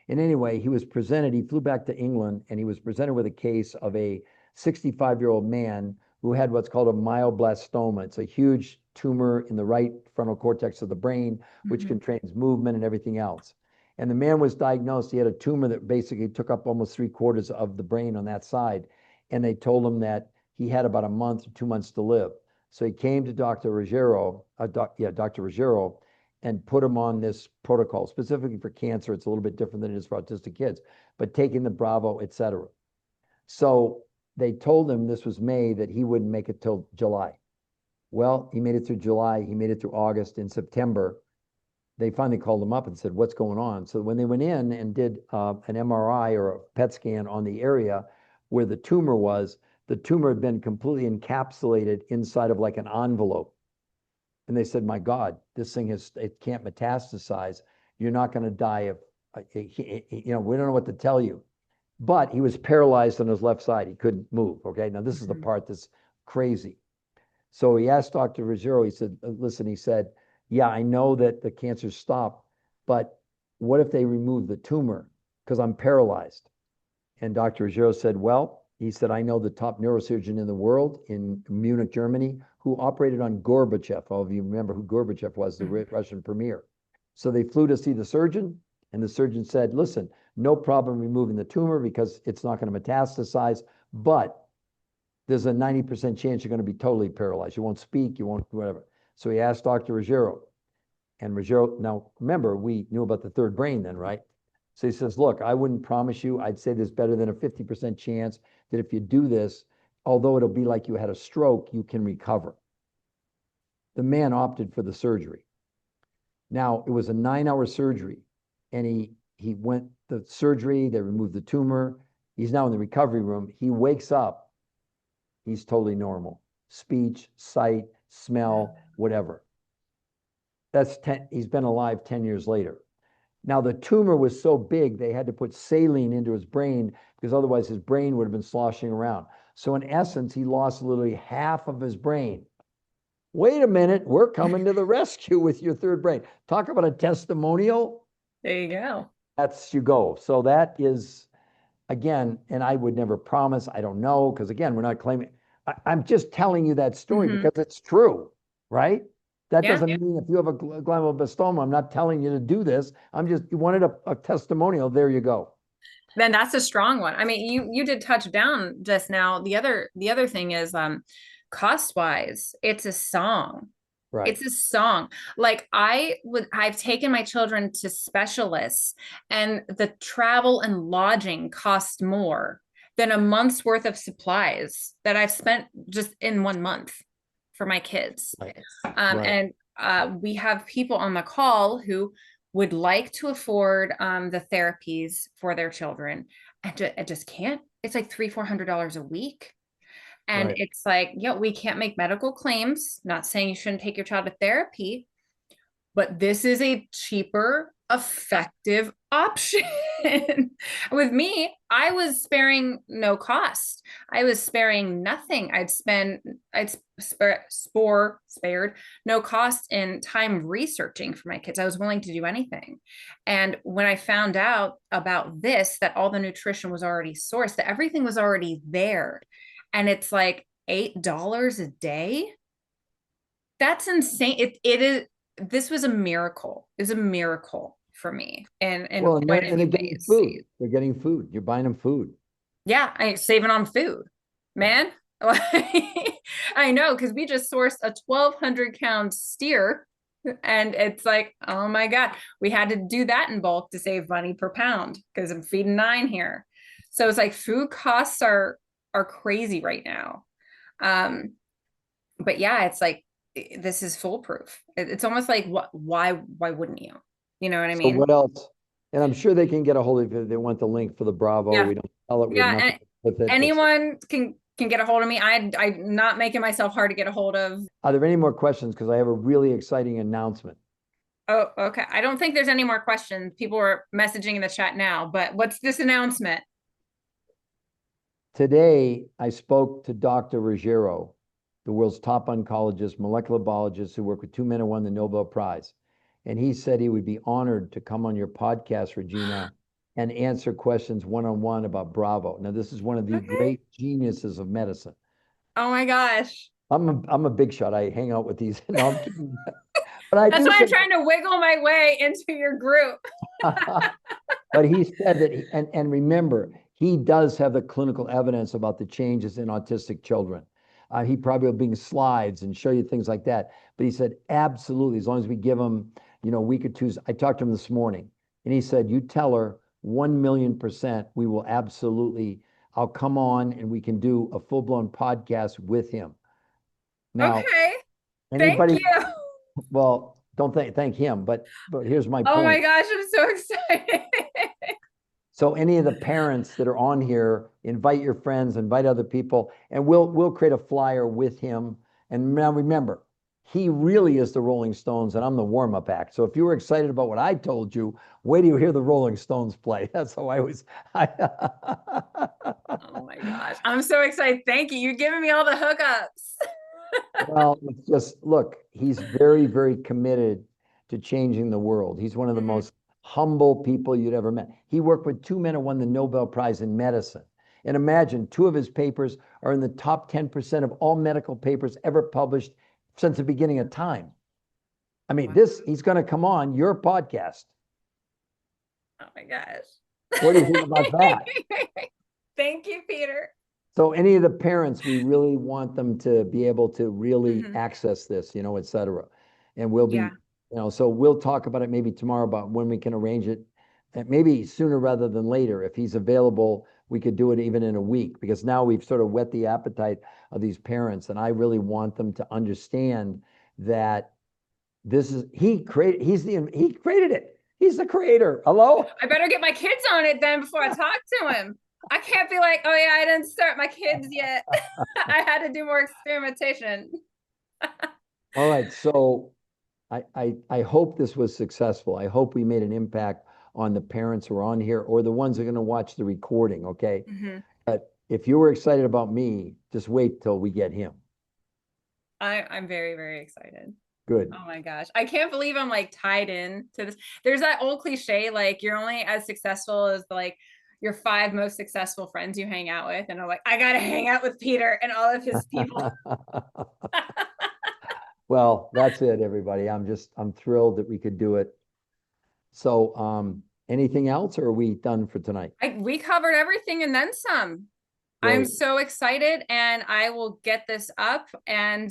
And anyway, he flew back to England and he was presented with a case of a 65-year-old man who had what's called a myoblastoma. It's a huge tumor in the right frontal cortex of the brain, which Mhm. controls movement and everything else. And the man was diagnosed, he had a tumor that basically took up almost 3/4 of the brain on that side. And they told him that he had about a month or 2 months to live. So he came to Dr. Ruggiero, Dr. Ruggiero, and put them on this protocol specifically for cancer. It's a little bit different than it is for autistic kids, but taking the Bravo, et cetera. So they told him, this was May, that he wouldn't make it till July. Well, he made it through July. He made it through August. In September, they finally called him up and said, what's going on? So when they went in and did an MRI or a PET scan on the area where the tumor had been completely encapsulated inside of like an envelope. And they said, my God, it can't metastasize. You're not going to die of, we don't know what to tell you. But he was paralyzed on his left side. He couldn't move. Okay. Now, this is the Mhm. part that's crazy. So he asked Dr. Ruggiero, he said, listen, he said, yeah, I know that the cancer stopped, but what if they remove the tumor? Because I'm paralyzed. And Dr. Ruggiero said, well, he said, I know the top neurosurgeon in the world in Munich, Germany, who operated on Gorbachev. All of you remember who Gorbachev was, the Mhm. Russian premier. So they flew to see the surgeon, and the surgeon said, listen, no problem removing the tumor because it's not going to metastasize, but there's a 90% chance you're going to be totally paralyzed. You won't speak, you won't whatever. So he asked Dr. Ruggiero, and Ruggiero, now remember, we knew about the third brain then, right? So he says, look, I wouldn't promise you. I'd say there's better than a 50% chance that if you do this, although it'll be like you had a stroke, you can recover. The man opted for the surgery. Now, it was a 9-hour surgery, and he went the surgery, they removed the tumor. He's now in the recovery room. He wakes up, he's totally normal. Speech, sight, smell, whatever. He's been alive 10 years later. Now, the tumor was so big, they had to put saline into his brain because otherwise his brain would have been sloshing around. So, in essence, he lost literally half of his brain. Wait a minute, we're coming to the rescue with your third brain. Talk about a testimonial. There you go. That's you go. So, that is, again, and I would never promise, I don't know, because again, we're not claiming. I'm just telling you that story Hmm. because it's true, right? That Yeah. doesn't mean if you have a glioblastoma, I'm not telling you to do this. I'm just, you wanted a testimonial. There you go. Then that's a strong one. I mean, you did touch down just now. The other thing is cost wise, it's a song. Right, It's a song. Like I've taken my children to specialists, and the travel and lodging cost more than a month's worth of supplies that I've spent just in 1 month for my kids. right, right, And we have people on the call who would like to afford the therapies for their children, and it just can't. It's like $300-400 a week. And right. it's like, yeah, we can't make medical claims. Not saying you shouldn't take your child to therapy, but this is a cheaper, effective option. With me, I was sparing no cost. I was sparing nothing. I'd spared no cost in time researching for my kids. I was willing to do anything. And when I found out about this, that all the nutrition was already sourced, that everything was already there, and it's like $8 a day. That's insane. It is. This was a miracle. It's a miracle for me in Well, quite a and they're few getting ways. food. They're getting food. You're buying them food. Yeah, I saving on food, Yeah. man. I know, because we just sourced a 1,200 pound steer, and it's like, oh my God, we had to do that in bulk to save money per pound because I'm feeding 9 here. So it's like food costs are crazy right now. But yeah, it's like this is foolproof. It's almost like why wouldn't you? You know what I So mean? what else? And I'm sure they can get a hold of you if they want the link for the Bravo. Yeah. We don't sell it. We have Yeah, nothing and with it. It's, anyone can get a hold of me. I'm not making myself hard to get a hold of. are there any more questions? Because I have a really exciting announcement. Oh, okay. I don't think there's any more questions. People are messaging in the chat now, but what's this announcement? Today, I spoke to Dr. Ruggiero, the world's top oncologist, molecular biologist who worked with 2 men who won the Nobel Prize. And he said he would be honored to come on your podcast, Regina, and answer questions one-on-one about Bravo. Now, this is one of the Okay. great geniuses of medicine. Oh my gosh. I'm a big shot. I hang out with these. No, I'm kidding. But I That's do why I'm think, trying to wiggle my way into your group. but he said that, and remember, he does have the clinical evidence about the changes in autistic children. He probably will bring slides and show you things like that. But he said, absolutely, as long as we give him, a week or two. I talked to him this morning, and he said, you tell her 1,000,000%, we will absolutely, I'll come on and we can do a full-blown podcast with him. Now, Okay. Thank anybody, you. well, don't thank him, but here's my Oh my point. gosh, I'm so excited. So any of the parents that are on here, invite your friends, invite other people, and we'll create a flyer with him. And now remember, he really is the Rolling Stones, and I'm the warm-up act. So if you were excited about what I told you, wait till you hear the Rolling Stones play. That's how I was. Oh my gosh. I'm so excited. Thank you. You're giving me all the hookups. Well, it's just look, he's very, very committed to changing the world. He's one of the Mhm. most humble people you'd ever met. He worked with 2 men who won the Nobel Prize in medicine. And imagine 2 of his papers are in the top 10% of all medical papers ever published since the beginning of time. I mean, Wow. he's going to come on your podcast. Oh my gosh. What do you think about that? Thank you, Peter. So any of the parents, we really want them to be able to really Mhm. access this, et cetera. And we'll Yeah. be, so we'll talk about it maybe tomorrow about when we can arrange it. And maybe sooner rather than later. If he's available, we could do it even in a week because now we've sort of whet the appetite of these parents. And I really want them to understand that he created it. He's the creator. Hello? I better get my kids on it then before I talk to him. I can't be like, oh yeah, I didn't start my kids yet. I had to do more experimentation. All right. So I hope this was successful. I hope we made an impact on the parents who are on here or the ones who are going to watch the recording. Okay. Mhm. But if you were excited about me, just wait till we get him. I'm very, very excited. Good. Oh my gosh. I can't believe I'm like tied in to this. There's that old cliche, like you're only as successful as like your 5 most successful friends you hang out with. And I'm like, I got to hang out with Peter and all of his people. Well, that's it, everybody. I'm thrilled that we could do it. So, anything else, or are we done for tonight? We covered everything and then some. I'm Great. so excited and I will get this up and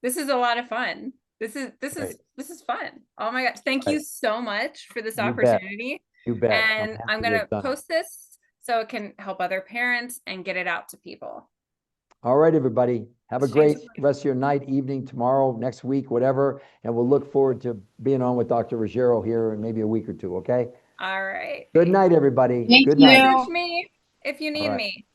this is a lot of fun. Great. This is fun. Oh my gosh. Thank All you right. so much for this You bet. opportunity. You bet. I'm And happy I'm to gonna have done it. post this so it can help other parents and get it out to people. All right, everybody. Have a Let's change great the life. rest of your night, evening, tomorrow, next week, whatever. And we'll look forward to being on with Dr. Ruggiero here in maybe a week or two, okay? All right. Good night, everybody. Thank Good night. Message you. me if you All need right. me.